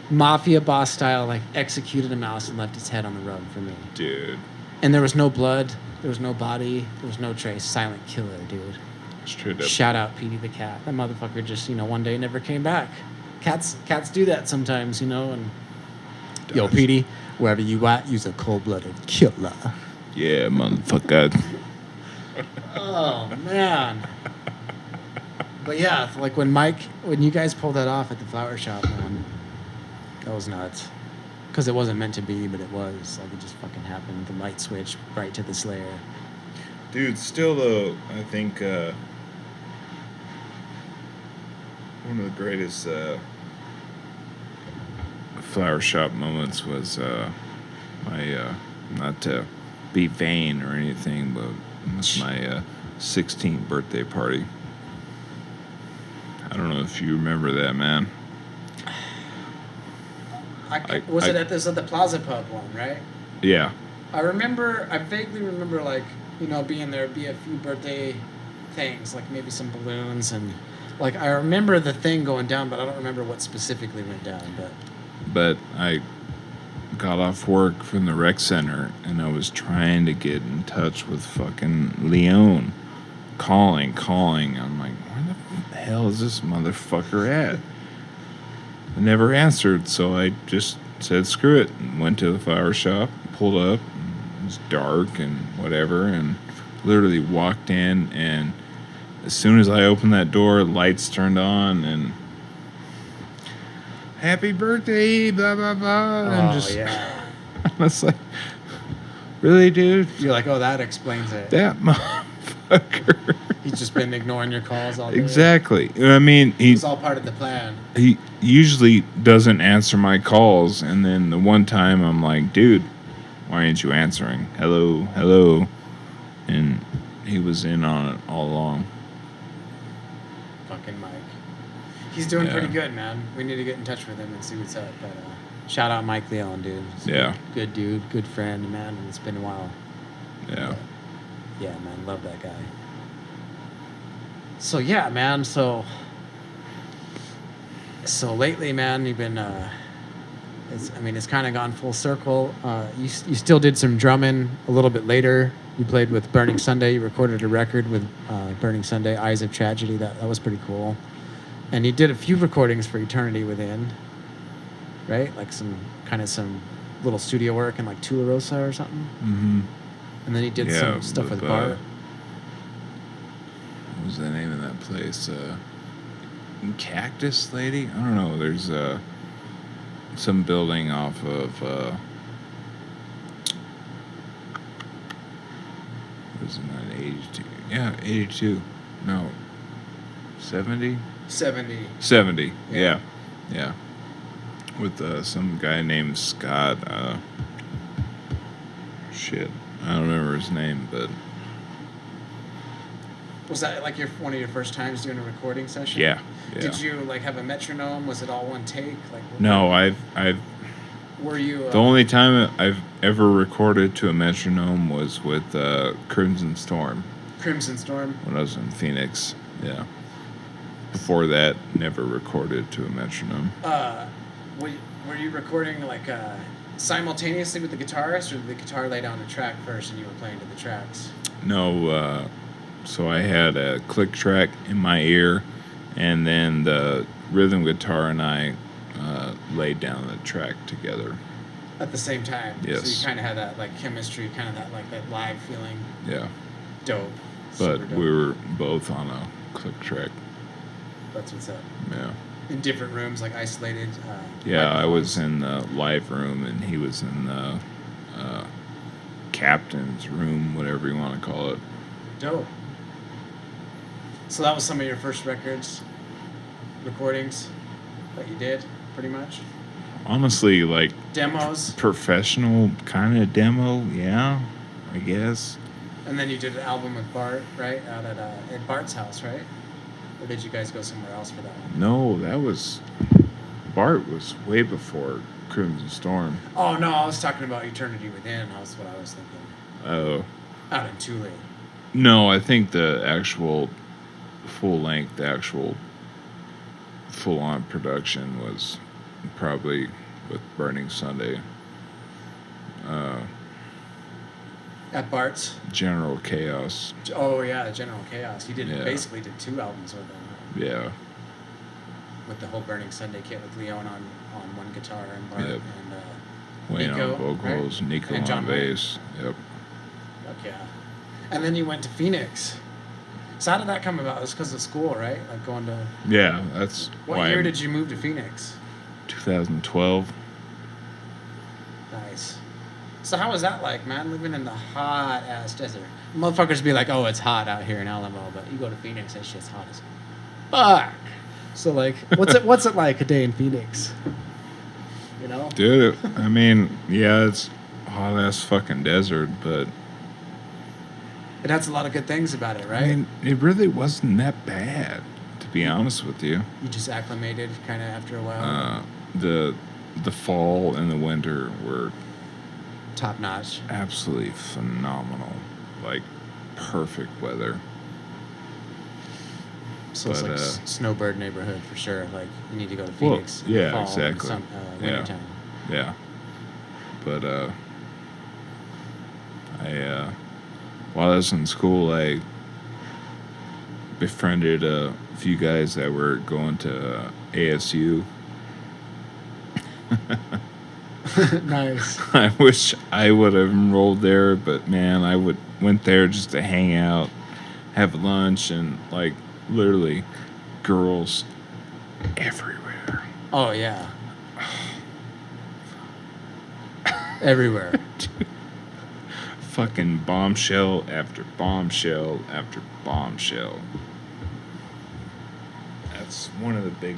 mafia boss style, like, executed a mouse and left its head on the rug for me. Dude. And there was no blood, there was no body, there was no trace. Silent killer, dude. Straight up. Shout out Petey the cat. That motherfucker just, one day never came back. Cats do that sometimes, and yo, Petey, wherever you at, you's a cold-blooded killer. Yeah, motherfucker. Oh, man. But yeah, like when you guys pulled that off at the flower shop, man, that was nuts. Because it wasn't meant to be, but it was. Like, it just fucking happened. The light switch right to the Slayer. Dude, still though, I think one of the greatest flower shop moments was my, not to be vain or anything, but it was my 16th birthday party. I don't know if you remember that, man. Was it at the Plaza Pub one, right? Yeah. I vaguely remember, like, being there, be a few birthday things, like maybe some balloons, and, like, I remember the thing going down, but I don't remember what specifically went down, But I got off work from the rec center, and I was trying to get in touch with fucking Leon. Calling. I'm like, where the hell is this motherfucker at? I never answered, so I just said screw it and went to the flower shop, pulled up, and it was dark and whatever, and literally walked in, and as soon as I opened that door, lights turned on, and happy birthday, blah, blah, blah. And yeah. I was like, really, dude? You're like, oh, that explains it. That motherfucker. He's just been ignoring your calls all day. Exactly. I mean, it was all part of the plan. He usually doesn't answer my calls, and then the one time I'm like, dude, why aren't you answering? Hello. And he was in on it all along. Fucking Mike. He's doing pretty good, man. We need to get in touch with him and see what's up. But shout out Mike Leon, dude. Good dude, good friend, man. And it's been a while. Yeah. But, yeah, man. Love that guy. So, yeah, man. So lately, man, you've been, it's kind of gone full circle. You still did some drumming a little bit later. You played with Burning Sunday. You recorded a record with Burning Sunday, Eyes of Tragedy. That was pretty cool. And you did a few recordings for Eternity Within, right? Like some little studio work in like Tularosa or something. Mm-hmm. And then he did some stuff with Bart. What was the name of that place? Cactus Lady? I don't know. There's some building off of was it not 82? Yeah, 82. No. 70? 70. 70. Yeah. Yeah. With some guy named Scott. Shit. I don't remember his name, but Was that like one of your first times doing a recording session? yeah. Did you like have a metronome? Was it all one take? Like No, I've were you the only time I've ever recorded to a metronome was with Crimson Storm Crimson Storm? when I was in Phoenix. Yeah. Before that, never recorded to a metronome. Were you recording like simultaneously with the guitarist, or did the guitar lay down the track first and you were playing to the tracks? No, so I had a click track in my ear, and then the rhythm guitar and I laid down the track together. At the same time? Yes. So you kind of had that like chemistry, kind of that like that live feeling. Yeah. Dope. But Super dope. we were both on a click track. That's what's up. Yeah. In different rooms, like isolated. Yeah, I microphones. was in the live room, and he was in the captain's room, whatever you want to call it. Dope. So that was some of your first recordings that you did, pretty much? Honestly, like Demos? professional kind of demo, yeah, I guess. And then you did an album with Bart, right? Out at Bart's house, right? Or did you guys go somewhere else for that one? No, Bart was way before Crimson Storm. Oh, no, I was talking about Eternity Within. That's what I was thinking. Oh. Out in Thule. No, I think the actual full-length, the actual full-on production was probably with Burning Sunday. At Bart's? General Chaos. Oh, yeah, General Chaos. You Yeah. basically did 2 albums with him. Yeah. With the whole Burning Sunday kit with Leon on one guitar and Bart Yep. and Wayne Nico, on vocals, right? Nico And John on Wayne. bass. Yep. Fuck yeah. And then you went to Phoenix. So how did that come about? It was because of school, right? Like going to... Yeah, that's What why. year did you move to Phoenix? 2012. Nice. So how was that like, man? Living in the hot-ass desert. Motherfuckers be like, oh, it's hot out here in Alamo, but you go to Phoenix, that shit's hot as fuck. So, like, what's it like a day in Phoenix? You know? Dude, I mean, yeah, it's hot ass fucking desert, but It has a lot of good things about it, right? I mean, it really wasn't that bad, to be honest with you. You just acclimated kind of after a while. The fall and the winter were Top notch. absolutely phenomenal. Like, perfect weather. So it's But, like snowbird neighborhood for sure. Like, you need to go to Well, Phoenix in yeah, the fall exactly. and Yeah. wintertime. Yeah. But, while I was in school, I befriended a few guys that were going to ASU. Nice. I wish I would have enrolled there, but man, went there just to hang out, have lunch, and like literally girls everywhere. Oh, yeah. Everywhere. Fucking bombshell after bombshell after bombshell. That's one of the big...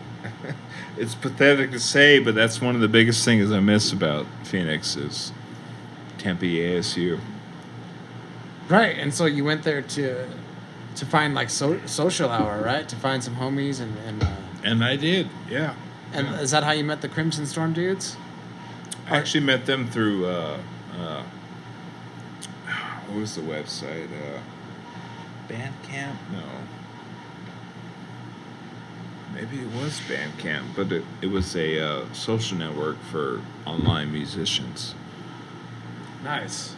It's pathetic to say, but that's one of the biggest things I miss about Phoenix is Tempe ASU. Right, and so you went there to find like social hour, right? To find some homies And I did, yeah. and is that how you met the Crimson Storm dudes? I actually met them through, what was the website? Bandcamp? No. Maybe it was Bandcamp, but it was a social network for online musicians. Nice.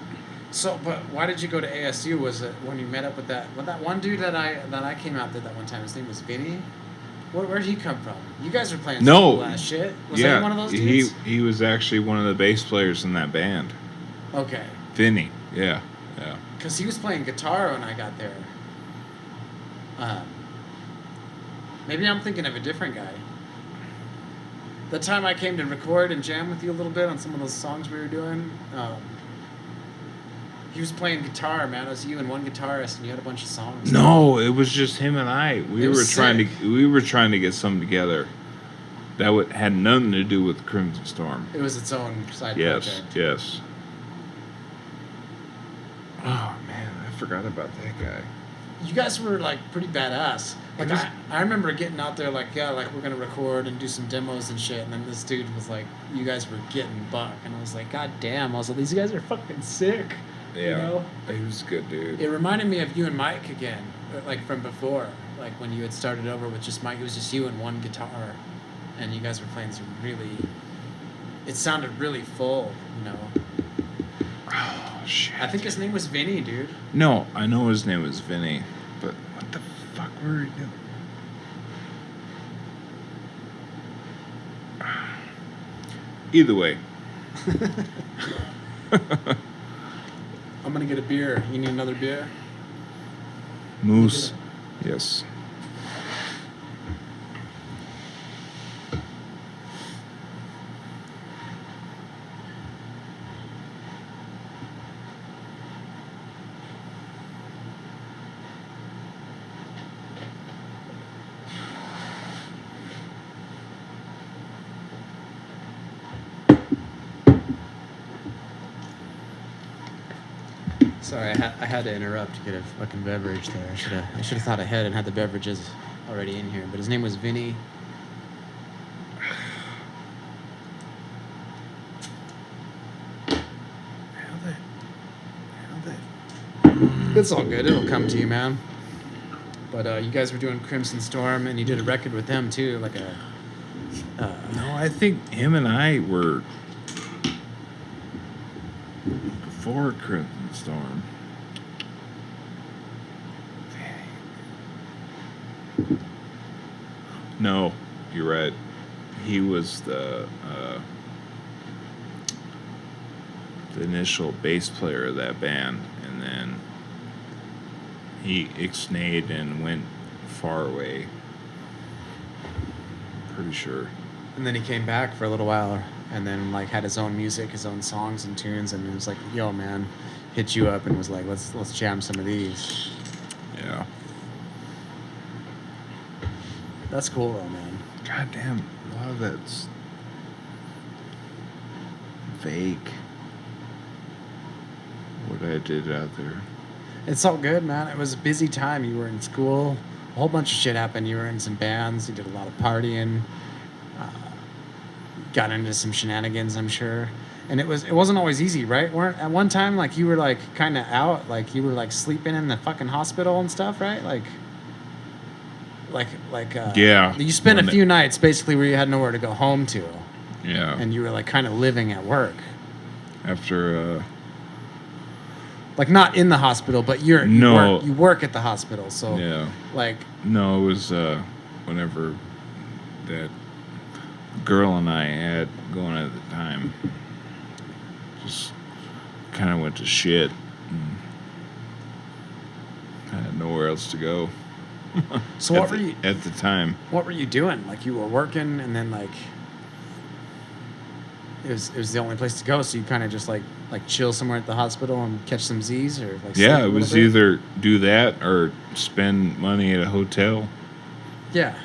So, but why did you go to ASU? Was it when you met up with that one dude that I came out there that one time? His name was Vinny. Where'd he come from? You guys were playing some cool ass shit. Was yeah, he one of those dudes? he was actually one of the bass players in that band. Okay. Vinny, yeah. Because he was playing guitar when I got there. Maybe I'm thinking of a different guy. The time I came to record and jam with you a little bit on some of those songs we were doing, he was playing guitar, man. It was you and one guitarist, and you had a bunch of songs. No, it was just him and I. We were trying to get something together that had nothing to do with Crimson Storm. It was its own side Yes, project. yes. Oh man, I forgot about that guy. You guys were like pretty badass. Like I remember getting out there like, yeah, like we're gonna record and do some demos and shit, and then this dude was like, you guys were getting buck, and I was like, god damn, I was like, these guys are fucking sick. Yeah, you know? He was a good dude. It reminded me of you and Mike again, like from before, like when you had started over with just Mike. It was just you and one guitar, and you guys were playing some really. It sounded really full, you know. Oh shit! I think his name was Vinny, dude. No, I know his name was Vinny, but what the fuck were we doing? Either way. I'm gonna get a beer. You need another beer? Moose. Yes. Sorry, I had to interrupt to get a fucking beverage there. I should have thought ahead and had the beverages already in here. But his name was Vinny. It's all good. It'll come to you, man. But you guys were doing Crimson Storm, and you did a record with them too, like a. No, I think him and I were before Crimson Storm. No, you're right. He was the initial bass player of that band, and then he ixnayed and went far away. Pretty sure. And then he came back for a little while, and then like had his own music, his own songs and tunes, and it was like, yo, man, hit you up and was like, let's jam some of these. Yeah. That's cool though, man. God damn, a lot of that's fake. What I did out there. It's all good, man. It was a busy time. You were in school. A whole bunch of shit happened. You were in some bands. You did a lot of partying. Got into some shenanigans, I'm sure. And it wasn't always easy, right? At one time, like you were like kind of out, like you were like sleeping in the fucking hospital and stuff, right? Yeah. You spent a few nights basically where you had nowhere to go home to. Yeah. And you were like kind of living at work. After like not in the hospital, but you work at the hospital, so yeah. Like no, it was whenever that girl and I had going at the time just kind of went to shit. And I had nowhere else to go. So what were you at the time? What were you doing? Like you were working, and then like it was the only place to go. So you kind of just like chill somewhere at the hospital and catch some Z's, or like yeah, it was either do that or spend money at a hotel. Yeah,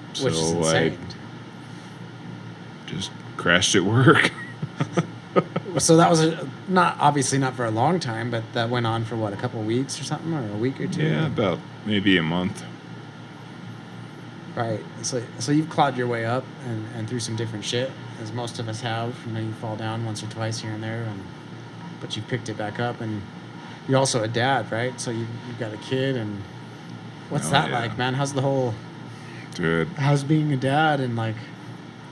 which is insane. I just crashed at work. So that was obviously not for a long time, but that went on for what, a couple of weeks or something, or a week or two? Yeah, about maybe a month. Right. So you've clawed your way up and through some different shit, as most of us have. You know, you fall down once or twice here and there, but you picked it back up, and you're also a dad, right? So you've got a kid, and what's that like, man? How's the whole... Dude. How's being a dad and like...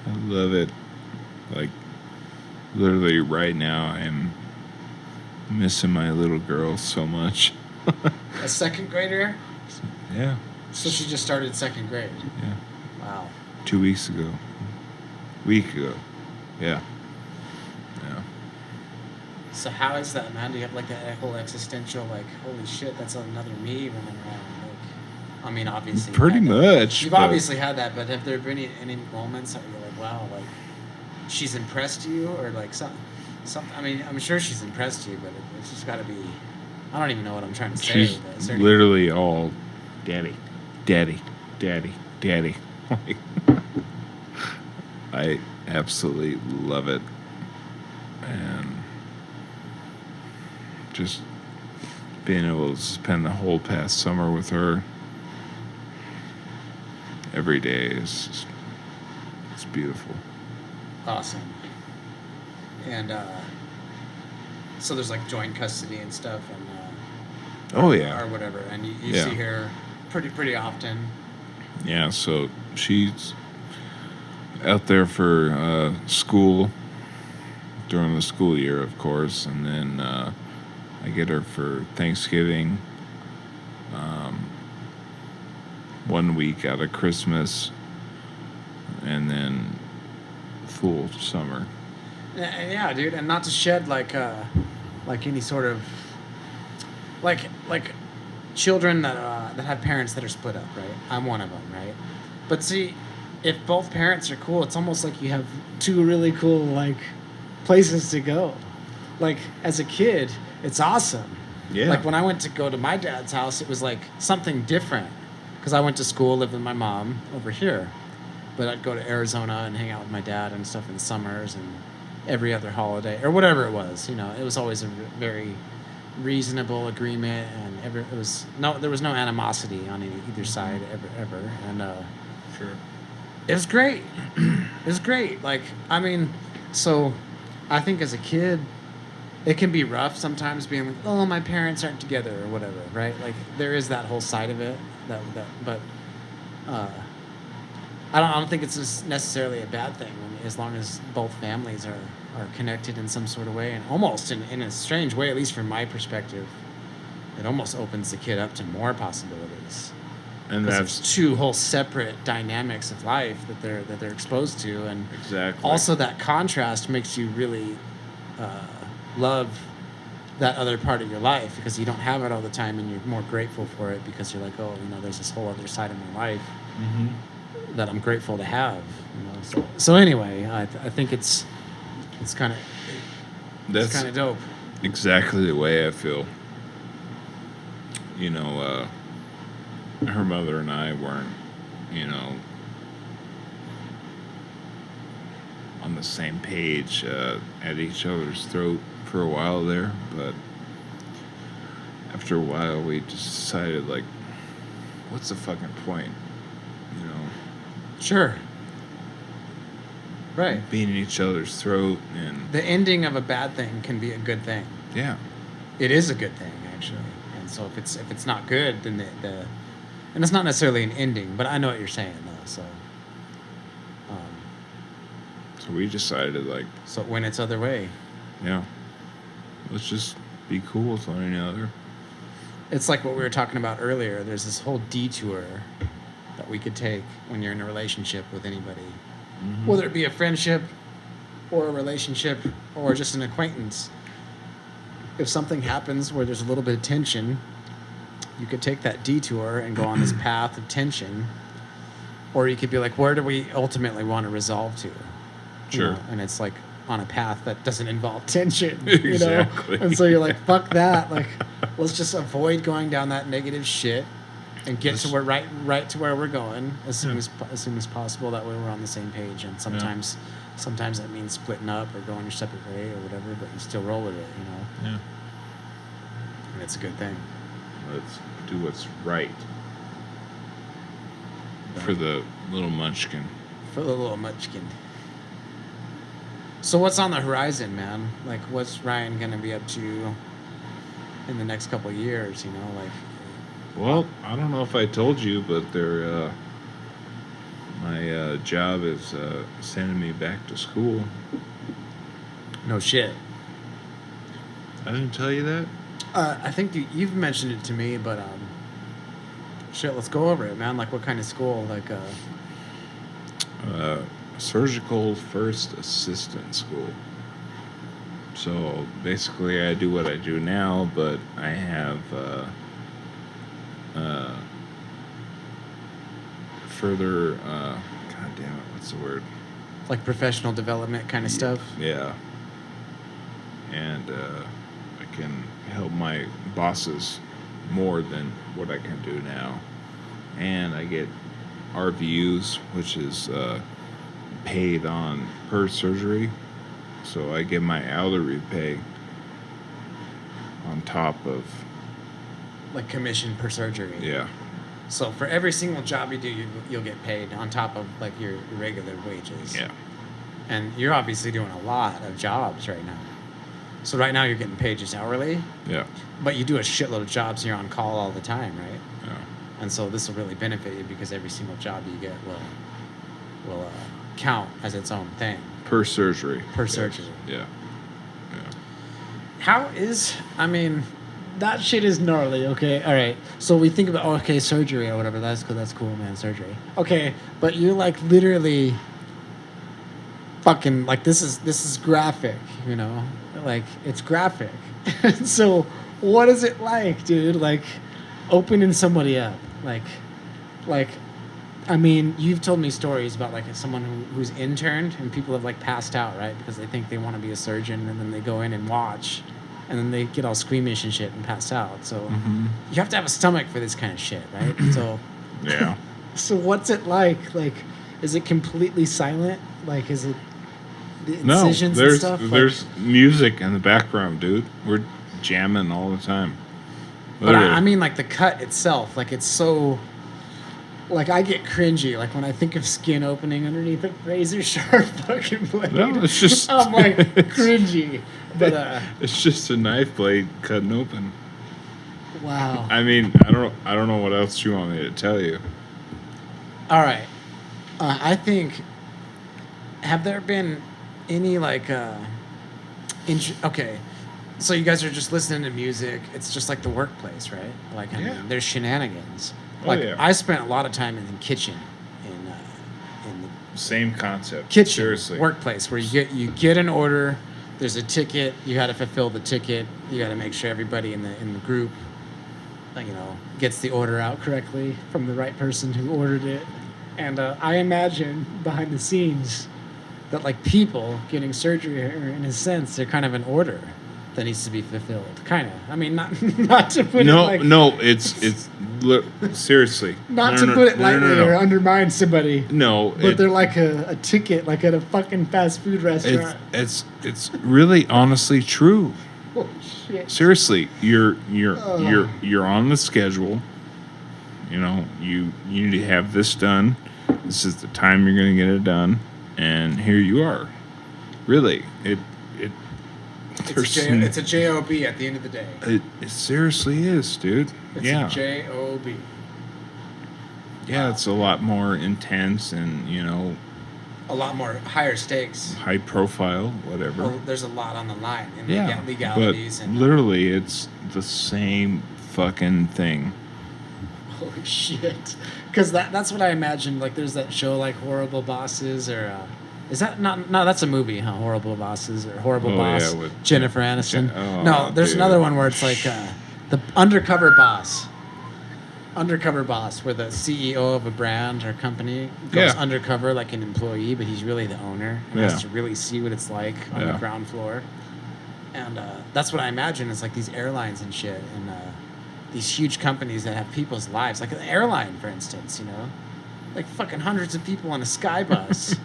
I love it. Like, literally right now, I'm missing my little girl so much. A second grader? Yeah. So she just started second grade? Yeah. Wow. 2 weeks ago. Week ago. Yeah. Yeah. So how is that, man? Do you have like that whole existential, like, holy shit, that's another me running around? Like... I mean, obviously. Pretty much. You've obviously had that, but have there been any moments that you're like, wow, like she's impressed you, or like some? I mean, I'm sure she's impressed you, but it's just got to be. I don't even know what I'm trying to say. She's literally all, daddy, daddy, daddy, daddy. I absolutely love it, and just being able to spend the whole past summer with her every day is just, it's beautiful. Awesome. And so there's like joint custody and stuff, and oh yeah, or whatever, and you see her pretty often. Yeah, so she's out there for school during the school year, of course, and then I get her for Thanksgiving, 1 week out of Christmas, and then full summer. Yeah, dude, and not to shed like any sort of like children that have parents that are split up, right? I'm one of them, right? But see, if both parents are cool, it's almost like you have two really cool like places to go. Like as a kid, it's awesome. Yeah. Like when I went to go to my dad's house, it was like something different because I went to school, lived with my mom over here, but I'd go to Arizona and hang out with my dad and stuff in the summers and every other holiday or whatever it was. You know, it was always a very reasonable agreement, and there was no animosity on either side ever, and Sure. it was great. It was great. Like, I mean, so I think as a kid, it can be rough sometimes being like, oh, my parents aren't together or whatever, right? Like there is that whole side of it but I don't think it's necessarily a bad thing as long as both families are connected in some sort of way, and almost in a strange way, at least from my perspective, it almost opens the kid up to more possibilities. And that's two whole separate dynamics of life that they're exposed to, and exactly. Also that contrast makes you really love that other part of your life because you don't have it all the time, and you're more grateful for it because you're like, oh, you know, there's this whole other side of my life that I'm grateful to have. You know, so anyway, I think it's kind of dope. Exactly the way I feel. You know, her mother and I weren't, you know, on the same page at each other's throat for a while there, but after a while we just decided, like, what's the fucking point, you know? Sure. Right. Being in each other's throat, and the ending of a bad thing can be a good thing. Yeah. It is a good thing, actually. And so if it's not good, then and it's not necessarily an ending, but I know what you're saying though. So we decided, like, so when it's other way. Yeah. Let's just be cool with one another. It's like what we were talking about earlier. There's this whole detour that we could take when you're in a relationship with anybody. Mm-hmm. Whether it be a friendship or a relationship or just an acquaintance. If something happens where there's a little bit of tension, you could take that detour and go on this path of tension. Or you could be like, where do we ultimately want to resolve to? Sure. You know? And it's like on a path that doesn't involve tension. Exactly. Know? And so you're like, fuck that. Like, let's just avoid going down that negative shit and get to where right to where we're going as soon as possible. That way we're on the same page. And sometimes that means splitting up or going your separate way or whatever, but you still roll with it, you know? Yeah. And it's a good thing. Let's do what's right. For the little munchkin. For the little munchkin. So what's on the horizon, man? Like, what's Ryan going to be up to in the next couple of years, you know? Like, well, I don't know if I told you, but my job is sending me back to school. No shit. I didn't tell you that? I think you've mentioned it to me, but shit, let's go over it, man. Like, what kind of school? Like, surgical first assistant school. So basically, I do what I do now, but I have further, God damn it, what's the word? Like professional development kind of stuff. Yeah. And I can help my bosses more than what I can do now. And I get RVUs, which is paid on per surgery. So I get my hourly pay on top of... Like commission per surgery. Yeah. So for every single job you do, you'll get paid on top of like your regular wages. Yeah. And you're obviously doing a lot of jobs right now. So right now you're getting paid just hourly. Yeah. But you do a shitload of jobs and you're on call all the time, right? Yeah. And so this will really benefit you because every single job you get will count as its own thing. Per surgery. Per Yes. surgery. Yeah. That shit is gnarly, okay? All right. So we think about, surgery or whatever. That's cool, man, surgery. Okay, but you're like literally fucking, like, this is graphic, you know? Like, it's graphic. So what is it like, dude? Like, opening somebody up. You've told me stories about, like, someone who's interned and people have, like, passed out, right? Because they think they want to be a surgeon and then they go in and watch. And then they get all squeamish and shit and pass out. So you have to have a stomach for this kind of shit, right? So Yeah. So what's it like? Like, is it completely silent? Like, is it the No, incisions and stuff? there's music in the background, dude. We're jamming all the time. But I mean, like, the cut itself, like, it's so... Like, I get cringy, like, when I think of skin opening underneath a razor sharp fucking blade. No, it's just... I'm, like, cringy. But, it's just a knife blade cutting open. wow. I mean, I don't know what else you want me to tell you. All right. I think... Have there been any, like, okay. So you guys are just listening to music. It's just like the workplace, right? Like, I mean, there's shenanigans. Like, I spent a lot of time in the kitchen, in the Same concept. kitchen Seriously. workplace, where you get an order. There's a ticket. You got to fulfill the ticket. You got to make sure everybody in the group, gets the order out correctly from the right person who ordered it. And I imagine behind the scenes that, like, people getting surgery, in a sense, they're kind of an order that needs to be fulfilled. Kind of. I mean, not to put it like... No, it's seriously. Not to put it lightly or undermine somebody. No. But they're like a ticket, like at a fucking fast food restaurant. It's really honestly true. Oh, shit. Seriously, you're on the schedule. You need to have this done. This is the time you're going to get it done, and here you are. Really, it's a job at the end of the day. It seriously is, dude. It's yeah. a job. Yeah, it's a lot more intense and a lot more higher stakes. High profile, whatever. Well, there's a lot on the line in legalities. But literally, it's the same fucking thing. Holy shit! Because that's what I imagined. Like, there's that show like Horrible Bosses, or is that not? No, that's a movie, huh? Horrible Bosses or Horrible Boss. Yeah, with Jennifer Aniston. No, there's another one where it's like the Undercover Boss. Undercover Boss, where the CEO of a brand or company goes undercover like an employee, but he's really the owner and has to really see what it's like on the ground floor. And that's what I imagine. It's like these airlines and shit, and these huge companies that have people's lives, like an airline, for instance. Like fucking hundreds of people on a sky bus.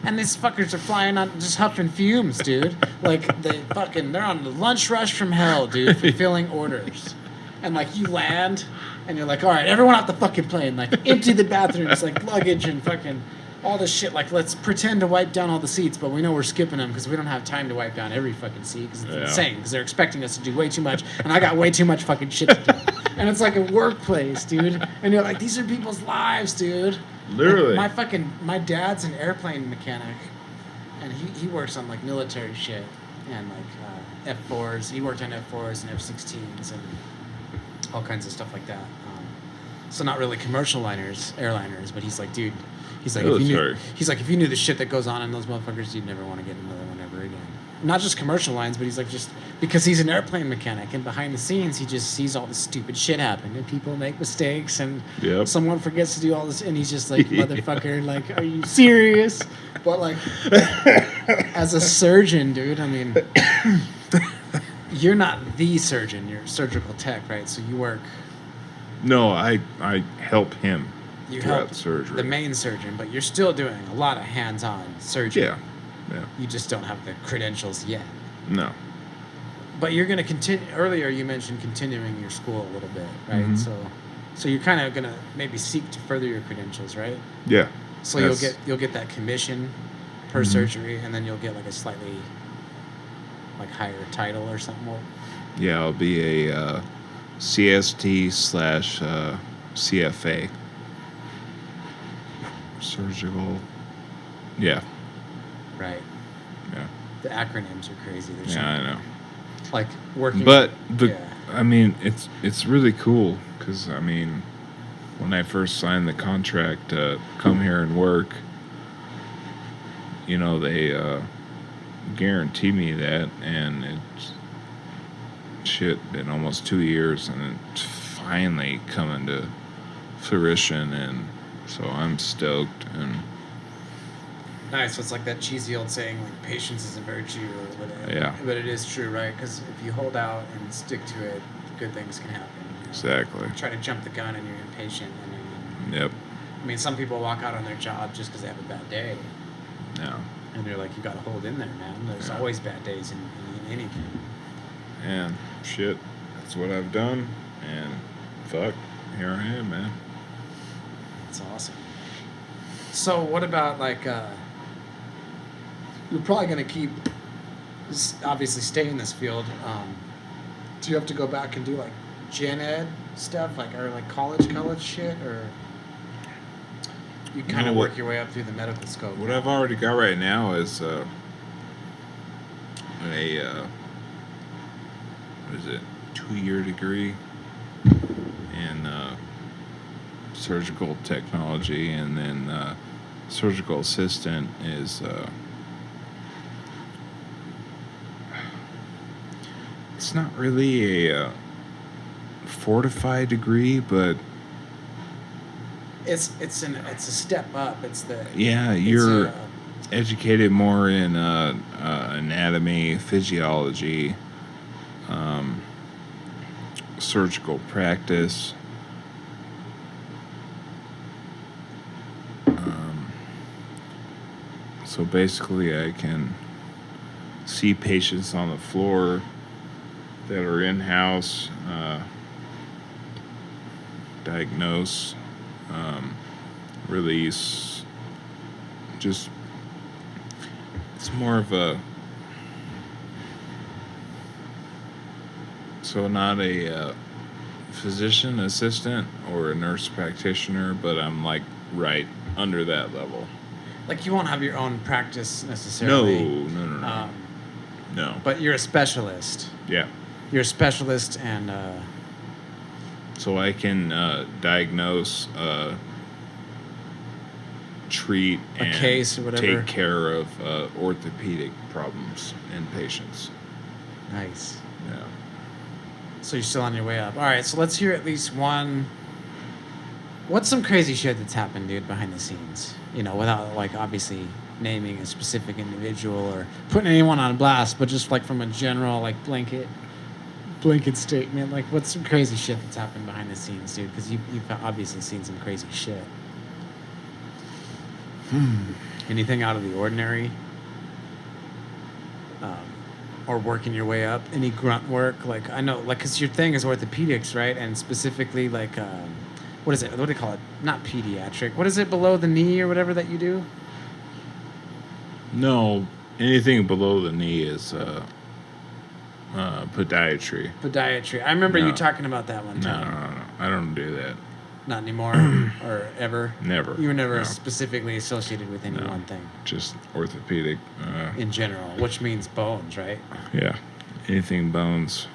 And these fuckers are flying on just huffing fumes, dude. Like, they're on the lunch rush from hell, dude, fulfilling orders. And, like, you land, and you're like, all right, everyone off the fucking plane. Like, empty the bathrooms, like, luggage and fucking all this shit. Like, let's pretend to wipe down all the seats, but we know we're skipping them because we don't have time to wipe down every fucking seat because it's insane. Because they're expecting us to do way too much, and I got way too much fucking shit to do. And it's like a workplace, dude. And you're like, these are people's lives, dude. Literally. Like, my dad's an airplane mechanic, and he works on, like, military shit and, like, F4s. He worked on F4s and F-16s and all kinds of stuff like that. So not really commercial airliners, but he's like, dude, He's like, if you knew the shit that goes on in those motherfuckers, you'd never want to get another one ever again. Not just commercial lines, but he's like, just because he's an airplane mechanic, and behind the scenes, he just sees all this stupid shit happen, and people make mistakes, and someone forgets to do all this, and he's just like, motherfucker, like, are you serious? But like, as a surgeon, dude, I mean, you're not the surgeon, you're surgical tech, right? So you work. No, I help him. You help surgery. The main surgeon, but you're still doing a lot of hands-on surgery. Yeah. You just don't have the credentials yet. No. But you're going to continue. Earlier, you mentioned continuing your school a little bit, right? Mm-hmm. So you're kind of going to maybe seek to further your credentials, right? Yeah. So you'll get that commission per surgery, and then you'll get like a slightly like higher title or something. Yeah, I'll be a CST/CFA. Surgical. Yeah. Right. Yeah. The acronyms are crazy. I know. Like working. But I mean, it's really cool because I mean, when I first signed the contract to come here and work, you know, they guarantee me that, and it's been almost 2 years, and it's finally coming to fruition, and so I'm stoked. And nice. So it's like that cheesy old saying, like, patience is a virtue, or whatever. Yeah. But it is true, right? Because if you hold out and stick to it, good things can happen. You know? Exactly. Try to jump the gun and you're impatient. Yep. I mean, some people walk out on their job just because they have a bad day. Yeah. And they're like, you got to hold in there, man. There's always bad days in anything. And shit, that's what I've done. And fuck, here I am, man. That's awesome. So what about, like, you're probably going to obviously stay in this field. Do you have to go back and do, like, gen ed stuff, like, or, like, college shit, or you kind of work your way up through the medical scope? What I've already got right now is what is it, 2-year degree in surgical technology, and then surgical assistant is it's not really a fortified degree, but it's a step up. You're educated more in anatomy, physiology, surgical practice. So basically, I can see patients on the floor that are in-house, diagnose, release. Just, it's more of a, so not a physician assistant or a nurse practitioner, but I'm like right under that level. Like, you won't have your own practice necessarily. No. No. But you're a specialist. Yeah. You're a specialist, and so I can diagnose, treat, and case or whatever. Take care of orthopedic problems in patients. Nice. Yeah. So you're still on your way up. All right, so let's hear at least one. What's some crazy shit that's happened, dude, behind the scenes? You know, without, like, obviously naming a specific individual or putting anyone on blast, but just, like, from a general, like, blanket statement. Like, what's some crazy shit that's happened behind the scenes, dude? Because you've obviously seen some crazy shit. Anything out of the ordinary? Or working your way up? Any grunt work? Like, I know, like, because your thing is orthopedics, right? And specifically, like, what is it? What do they call it? Not pediatric. What is it, below the knee or whatever that you do? No, anything below the knee is podiatry. Podiatry. I remember you talking about that one time. No. I don't do that. Not anymore, or ever? Never. You were never specifically associated with any one thing? Just orthopedic. In general, which means bones, right? Yeah. Anything bones.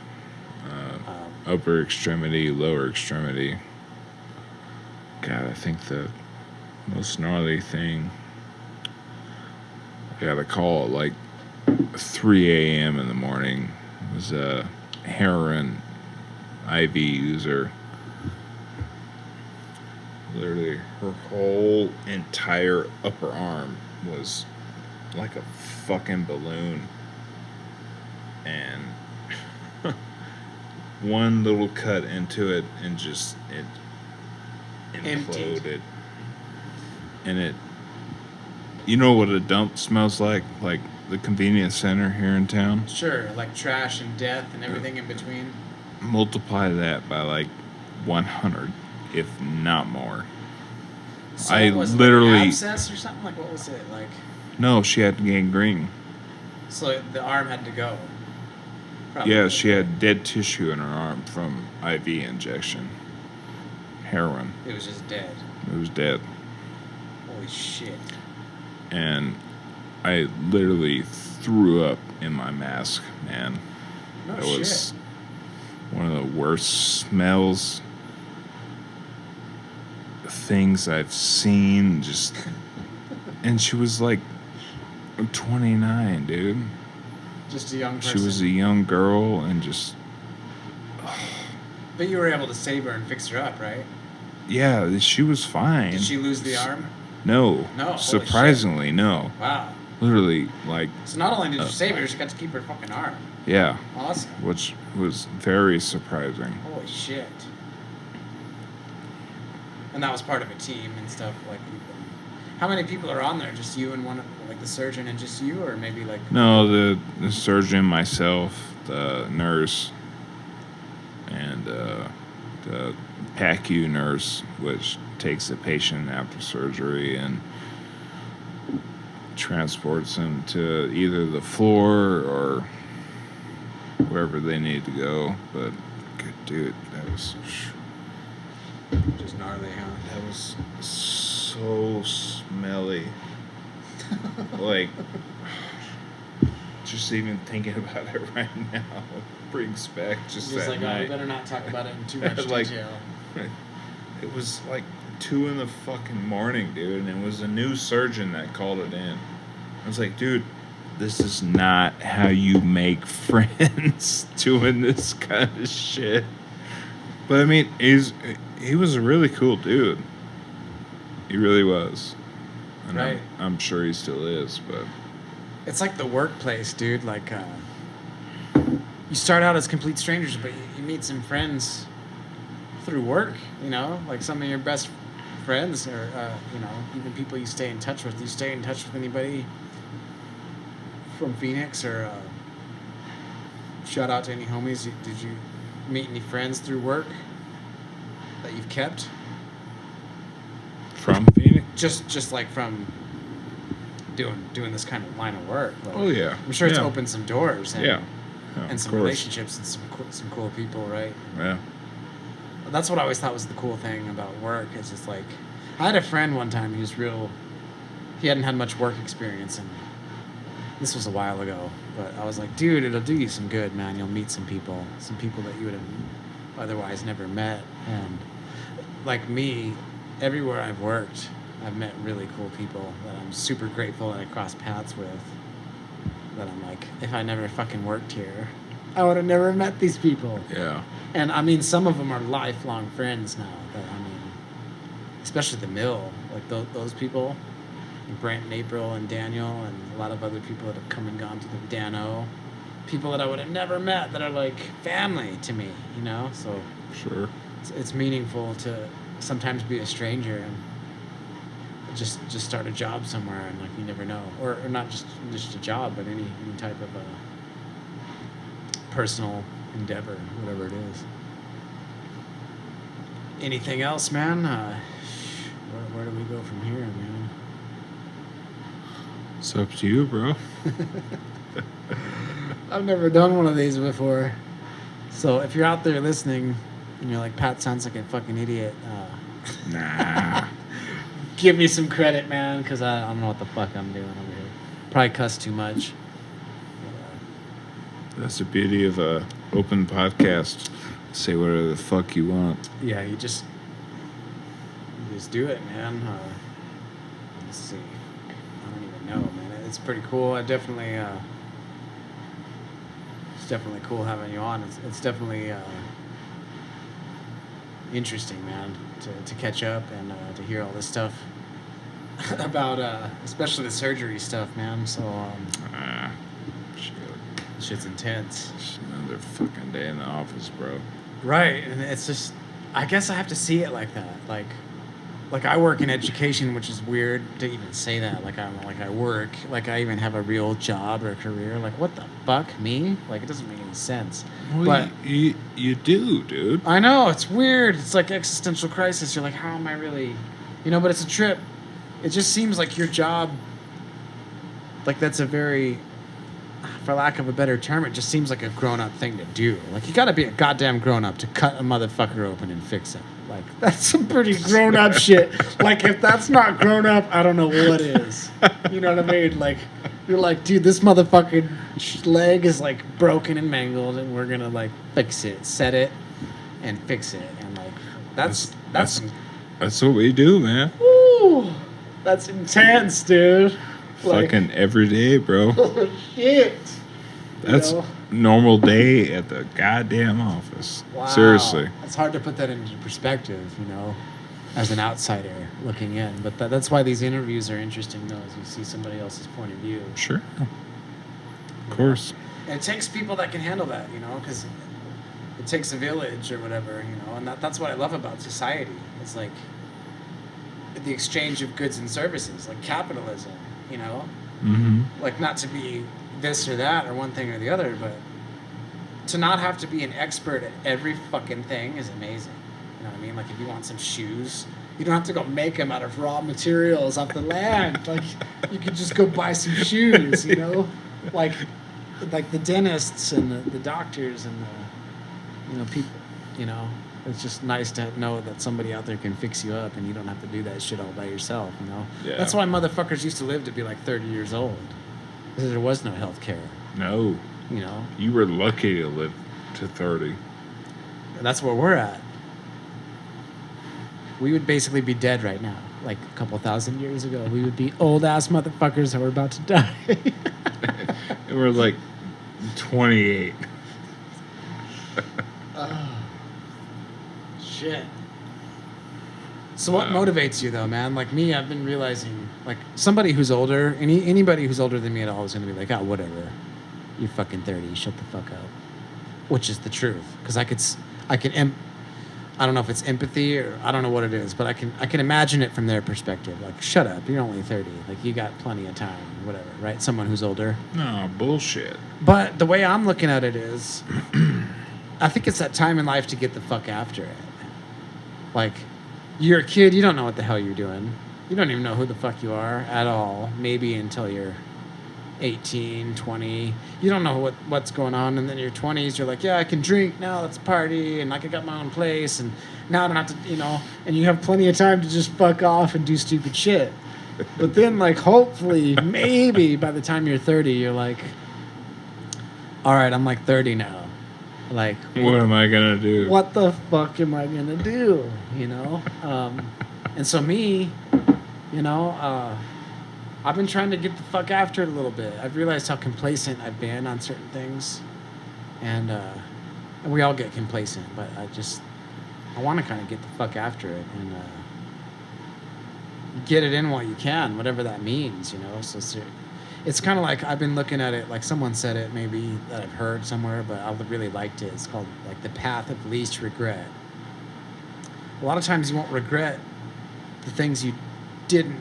Upper extremity, lower extremity. God, I think the most gnarly thing. I got a call at like 3 a.m. in the morning. It was a heroin IV user. Literally, her whole entire upper arm was like a fucking balloon. And one little cut into it and just it imploded. Emptied. And it, you know what a dump smells like the convenience center here in town? Sure, like trash and death and everything in between. Multiply that by like 100, if not more. So I was it literally like abscess or something. Like, what was it like? No, she had gangrene. So the arm had to go. Probably. Yeah, she had dead tissue in her arm from IV injection. Heroin. It was just dead. It was dead. Holy shit. And I literally threw up in my mask, man. No That shit. was one of the worst smells, things I've seen. Just, and she was like 29, dude. Just a young person. She was a young girl, and just, But you were able to save her and fix her up, right? yeah, she was fine. Did she lose the arm? No. No, holy Surprisingly, no. Wow. Literally, like, So not only did you save her, she got to keep her fucking arm. yeah, Awesome. which was very surprising. Holy shit. And that was part of a team and stuff. Like, how many people are on there? Just you and one, like the surgeon and just you, or maybe like? No, the surgeon, myself, the nurse, and the PACU nurse, which takes the patient after surgery and transports them to either the floor or wherever they need to go. But, good dude, that was Just gnarly, huh? that was so smelly. Like, just even thinking about it right now brings back just He's that like, night. oh, we better not talk about it in too much Like, detail. It was like 2 in the fucking morning, dude, and it was a new surgeon that called it in. I was like, dude, this is not how you make friends doing this kind of shit. But I mean, he was a really cool dude. He really was. And Right. I'm sure he still is, but It's like the workplace, dude. Like, you start out as complete strangers, but you meet some friends through work, you know? Like some of your best friends or, you know, even people you stay in touch with. Do you stay in touch with anybody from Phoenix or shout out to any homies? Did you meet any friends through work that you've kept? from Phoenix. Just like from doing this kind of line of work. Like, Oh yeah, I'm sure it's yeah. opened some doors and, Yeah, and some of course. relationships and some cool people, right? Yeah, That's what I always thought was the cool thing about work. It's just like, I had a friend one time. He hadn't had much work experience, and this was a while ago. But I was like, dude, it'll do you some good, man. You'll meet some people that you would have otherwise never met. And like me, everywhere I've worked, I've met really cool people that I'm super grateful that I crossed paths with. That I'm like, if I never fucking worked here, I would have never met these people. yeah. And I mean, some of them are lifelong friends now. That I mean, especially the mill, like those people, Brent and April and Daniel, and a lot of other people that have come and gone to the Dano, people that I would have never met that are like family to me, you know. So Sure. it's meaningful to sometimes be a stranger and just start a job somewhere, and like you never know, or not just a job, but any type of personal endeavor, whatever it is. Anything else, man? Where do we go from here, man? It's up to you, bro. I've never done one of these before. So if you're out there listening and you're like, Pat sounds like a fucking idiot, Nah. give me some credit, man, because I don't know what the fuck I'm doing over here. Probably cuss too much. That's the beauty of a open podcast. Say whatever the fuck you want. Yeah, you just do it, man. Let's see. I don't even know, man. It's pretty cool. I definitely. It's definitely cool having you on. It's definitely interesting, man, to catch up and to hear all this stuff about, especially the surgery stuff, man. So. Shit. Shit's intense. It's another fucking day in the office, bro. Right, and it's just, I guess I have to see it like that. Like I work in education, which is weird to even say that. Like I work, like I even have a real job or career. Like what the fuck, me? Like it doesn't make any sense. Well, but you do, dude. I know it's weird. It's like existential crisis. You're like, how am I really, But it's a trip. It just seems like your job. Like that's a very, for lack of a better term, it just seems like a grown-up thing to do. Like, you gotta be a goddamn grown-up to cut a motherfucker open and fix it. Like, that's some pretty grown-up shit. Like, if that's not grown-up, I don't know what is. You know what I mean? Like, you're like, dude, this motherfucking leg is, like, broken and mangled, and we're gonna, like, fix it. Set it and fix it. And, like, that's what we do, man. Woo! That's intense, dude. Fucking every day, bro. Oh, shit. That's normal day at the goddamn office. Wow. Seriously. It's hard to put that into perspective, as an outsider looking in. But that's why these interviews are interesting, though, as you see somebody else's point of view. Sure. Of course. And it takes people that can handle that, because it takes a village or whatever, and that's what I love about society. It's like the exchange of goods and services, like capitalism, Mm-hmm. Like not to be this or that or one thing or the other, but to not have to be an expert at every fucking thing is amazing. You know what I mean? Like if you want some shoes, you don't have to go make them out of raw materials off the land. Like you could just go buy some shoes, like the dentists and the doctors and the people, It's just nice to know that somebody out there can fix you up and you don't have to do that shit all by yourself, Yeah. That's why motherfuckers used to live to be like 30 years old. Because there was no health care. No. You were lucky to live to 30. And that's where we're at. We would basically be dead right now. Like a couple thousand years ago. We would be old-ass motherfuckers that were about to die. And we're like 28. Shit. So what motivates you though, man? Like me, I've been realizing, like somebody who's older, anybody who's older than me at all is gonna be like, whatever, you're fucking 30, shut the fuck up, which is the truth. Because I don't know if it's empathy or I don't know what it is, but I can imagine it from their perspective. Like, shut up, you're only 30, like you got plenty of time, whatever, right? Someone who's older. No bullshit. But the way I'm looking at it is, I think it's that time in life to get the fuck after it. Like, you're a kid, you don't know what the hell you're doing. You don't even know who the fuck you are at all, maybe until you're 18, 20. You don't know what's going on, and then in your 20s, you're like, yeah, I can drink, now let's party, and I got my own place, and now I don't have to, and you have plenty of time to just fuck off and do stupid shit. But then, like, hopefully, maybe by the time you're 30, you're like, all right, I'm like 30 now. Like, what am I gonna do? What the fuck am I gonna do? And so me, I've been trying to get the fuck after it a little bit. I've realized how complacent I've been on certain things, and we all get complacent. But I want to kind of get the fuck after it and get it in while you can, whatever that means. So it's kind of like I've been looking at it like someone said it maybe that I've heard somewhere, but I really liked it. It's called like the path of least regret. A lot of times you won't regret the things you did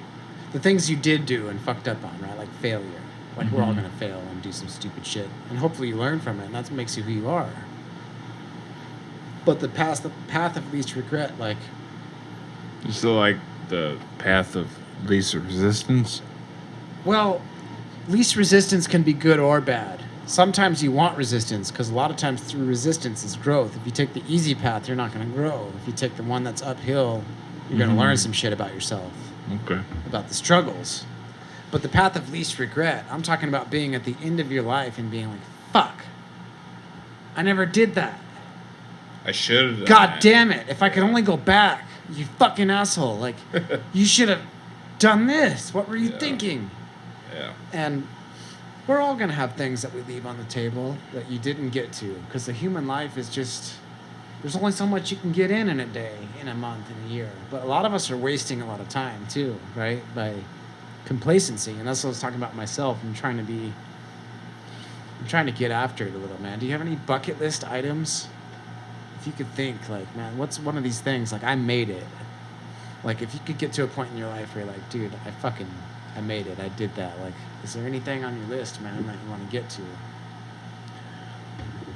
do and fucked up on, right? Like failure. Like we're all gonna fail and do some stupid shit, and hopefully you learn from it, and that makes you who you are. But the path of least regret, like. So like the path of least resistance. Well. Least resistance can be good or bad. Sometimes you want resistance because a lot of times through resistance is growth. If you take the easy path, you're not going to grow. If you take the one that's uphill, you're going to learn some shit about yourself. Okay. About the struggles. But the path of least regret, I'm talking about being at the end of your life and being like, fuck, I never did that. I should have done God that. damn it. If I could only go back, you fucking asshole. Like, you should have done this. What were you thinking? Yeah. And we're all going to have things that we leave on the table that you didn't get to, because the human life is just, there's only so much you can get in a day, in a month, in a year. But a lot of us are wasting a lot of time too, right? By complacency. And that's what I was talking about myself. I'm trying to get after it a little, man. Do you have any bucket list items? If you could think, like, man, what's one of these things? Like, I made it. Like, if you could get to a point in your life where you're like, dude, I made it. I did that. Like, is there anything on your list, man, that you want to get to?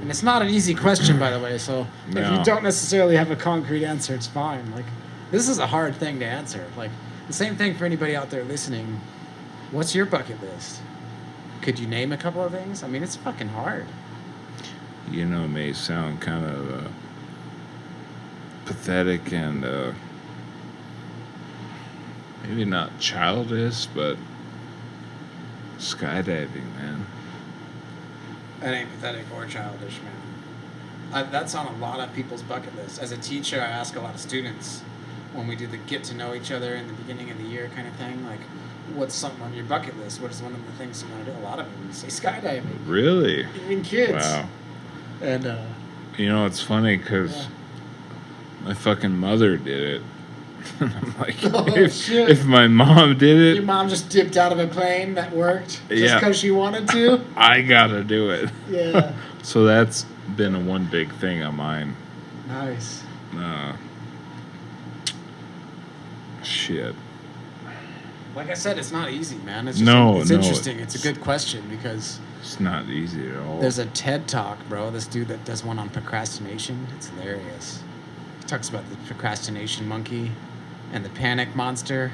And it's not an easy question, by the way. So if you don't necessarily have a concrete answer, it's fine. Like, this is a hard thing to answer. Like, the same thing for anybody out there listening. What's your bucket list? Could you name a couple of things? I mean, it's fucking hard. You know, it may sound kind of pathetic and maybe not childish, but skydiving, man. That ain't pathetic or childish, man. That's on a lot of people's bucket list. As a teacher, I ask a lot of students when we do the get to know each other in the beginning of the year kind of thing, like, what's something on your bucket list? What is one of the things you want to do? A lot of them say skydiving. Really? Even kids. Wow. And, you know, it's funny because my fucking mother did it. I'm like, if my mom did it... Your mom just dipped out of a plane that worked just because she wanted to? I gotta do it. Yeah. So that's been one big thing on mine. Nice. Shit. Like I said, it's not easy, man. It's just, it's interesting. It's a good question because... It's not easy at all. There's a TED Talk, bro. This dude that does one on procrastination. It's hilarious. He talks about the procrastination monkey and the panic monster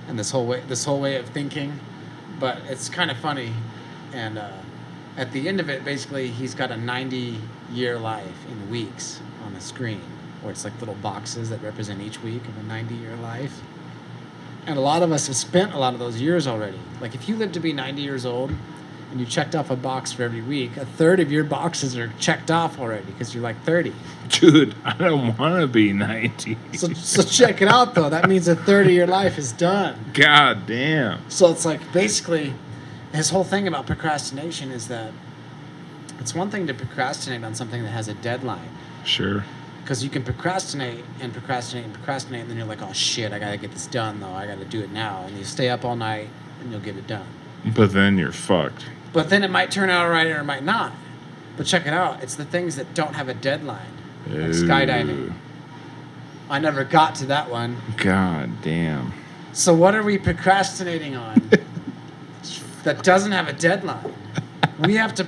and this whole way of thinking. But it's kind of funny. And at the end of it, basically, he's got a 90-year life in weeks on the screen, where it's like little boxes that represent each week of a 90-year life. And a lot of us have spent a lot of those years already. Like, if you live to be 90 years old and you checked off a box for every week, a third of your boxes are checked off already because you're like 30. Dude, I don't want to be 90. So check it out, though. That means a third of your life is done. God damn. So it's like, basically, his whole thing about procrastination is that it's one thing to procrastinate on something that has a deadline. Sure. Because you can procrastinate and procrastinate and procrastinate, and then you're like, oh shit, I gotta get this done though. I gotta do it now. And you stay up all night and you'll get it done. But then you're fucked. But then it might turn out right or it might not. But check it out. It's the things that don't have a deadline. Like skydiving. I never got to that one. God damn. So what are we procrastinating on that doesn't have a deadline? We have to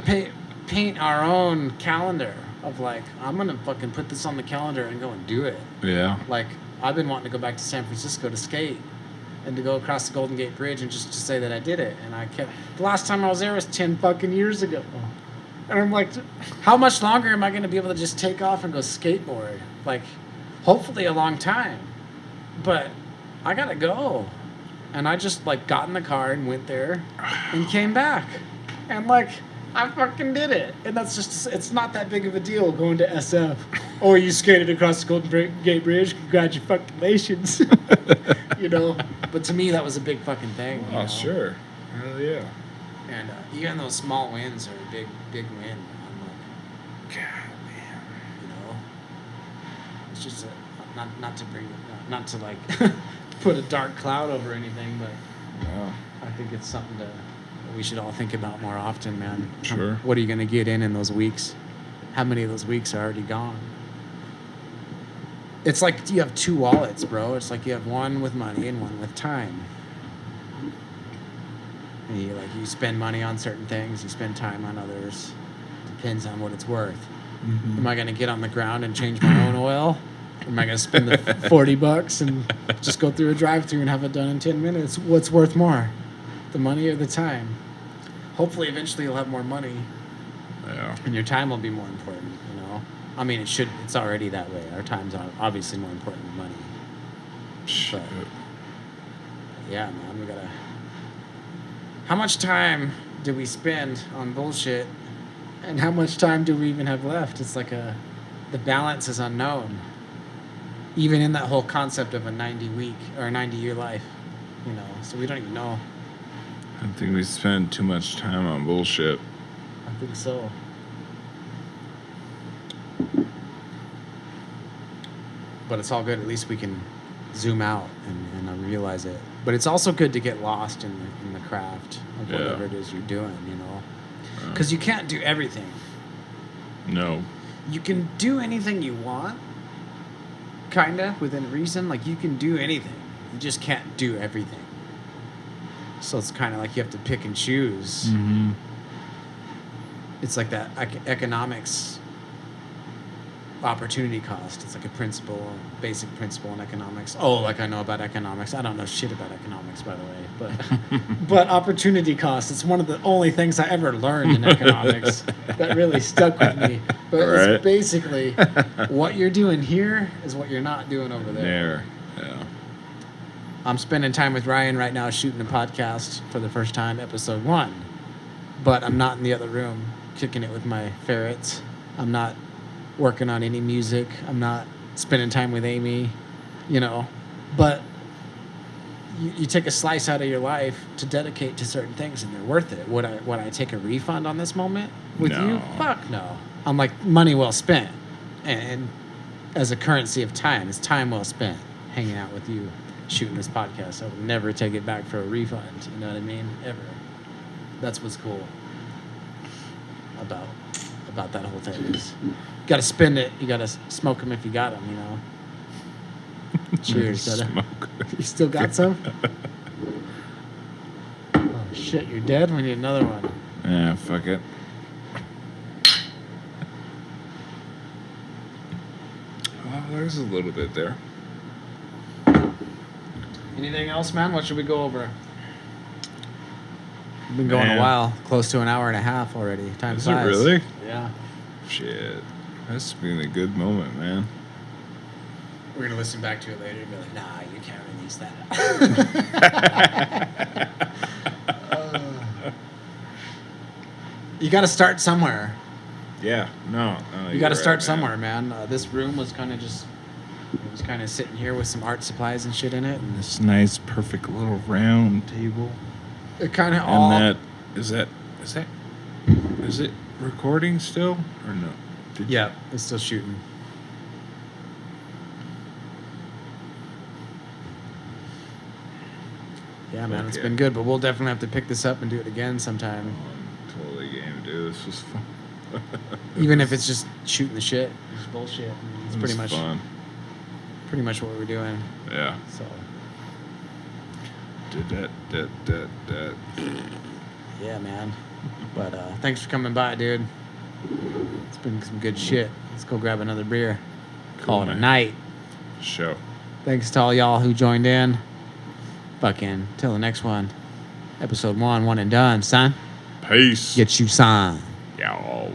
paint our own calendar of like, I'm going to fucking put this on the calendar and go and do it. Yeah. Like, I've been wanting to go back to San Francisco to skate and to go across the Golden Gate Bridge and just to say that I did it. And the last time I was there was 10 fucking years ago. And I'm like, how much longer am I going to be able to just take off and go skateboard? Like, hopefully a long time. But I got to go. And I just, like, got in the car and went there and came back. And, like, I fucking did it. And that's just, it's not that big of a deal going to SF. Oh, you skated across the Golden Gate Bridge? Congratulations. You know? But to me, that was a big fucking thing. Oh, sure. Hell yeah. And even those small wins are a big win. I'm like, God, man. You know? It's just not to like put a dark cloud over anything, but I think it's something that we should all think about more often, man. Sure. What are you going to get in those weeks? How many of those weeks are already gone? It's like you have two wallets, bro. It's like you have one with money and one with time. And you spend money on certain things, you spend time on others. Depends on what it's worth. Mm-hmm. Am I going to get on the ground and change my own oil? Or am I going to spend the $40 and just go through a drive-thru and have it done in 10 minutes? What's worth more? The money or the time? Hopefully, eventually you'll have more money. Yeah. And your time will be more important, you know? I mean, it's already that way. Our time's obviously more important than money. But, yeah, man, we gotta... How much time do we spend on bullshit, and how much time do we even have left? It's like the balance is unknown. Even in that whole concept of a 90-week or a 90-year life. you know, so we don't even know. I think we spend too much time on bullshit. I think so. But it's all good. At least we can zoom out and realize it. But it's also good to get lost in the craft of whatever it is you're doing, you know. Because you can't do everything. No. You can do anything you want, kind of, within reason. Like, you can do anything. You just can't do everything. So it's kind of like you have to pick and choose. Mm-hmm. It's like that economics opportunity cost. It's like a basic principle in economics. Oh, like I know about economics. I don't know shit about economics, by the way. But opportunity cost, it's one of the only things I ever learned in economics that really stuck with me. But it's basically what you're doing here is what you're not doing over there. Yeah. I'm spending time with Ryan right now shooting a podcast for the first time, episode 1. But I'm not in the other room kicking it with my ferrets. I'm not working on any music. I'm not spending time with Amy, you know. But you take a slice out of your life to dedicate to certain things, and they're worth it. Would I take a refund on this moment with you? Fuck no. I'm like, money well spent. And as a currency of time, it's time well spent hanging out with you, shooting this podcast. I would never take it back for a refund. You know what I mean? Ever. That's what's cool about that whole thing. Is you got to spend it. You got to smoke them if you got them. You know. Cheers, brother. You still got some? Oh shit! You're dead. We need another one. Yeah, fuck it. Well, there's a little bit there. Anything else, man? What should we go over? We've been going a while, close to an hour and a half already. Time flies. Is it really? Yeah. Shit. That's been a good moment, man. We're going to listen back to it later and be like, nah, you can't release that. You got to start somewhere. Yeah. No. You got to start somewhere, man. This room was kind of just... It was kind of sitting here with some art supplies and shit in it. And this nice, perfect little round table. It kind of all... And is it recording still or no? Yeah, it's still shooting. Yeah, man, it's been good, but we'll definitely have to pick this up and do it again sometime. I'm totally game, dude. This was fun. Even if it's just shooting the shit, just bullshit. It's pretty much fun. Pretty much what we're doing. Yeah. So. Yeah, man. But thanks for coming by, dude. It's been some good shit. Let's go grab another beer. Call it a night. Show. Thanks to all y'all who joined in. Fucking till the next one. Episode 1 and done, son. Peace. Get you signed. Y'all.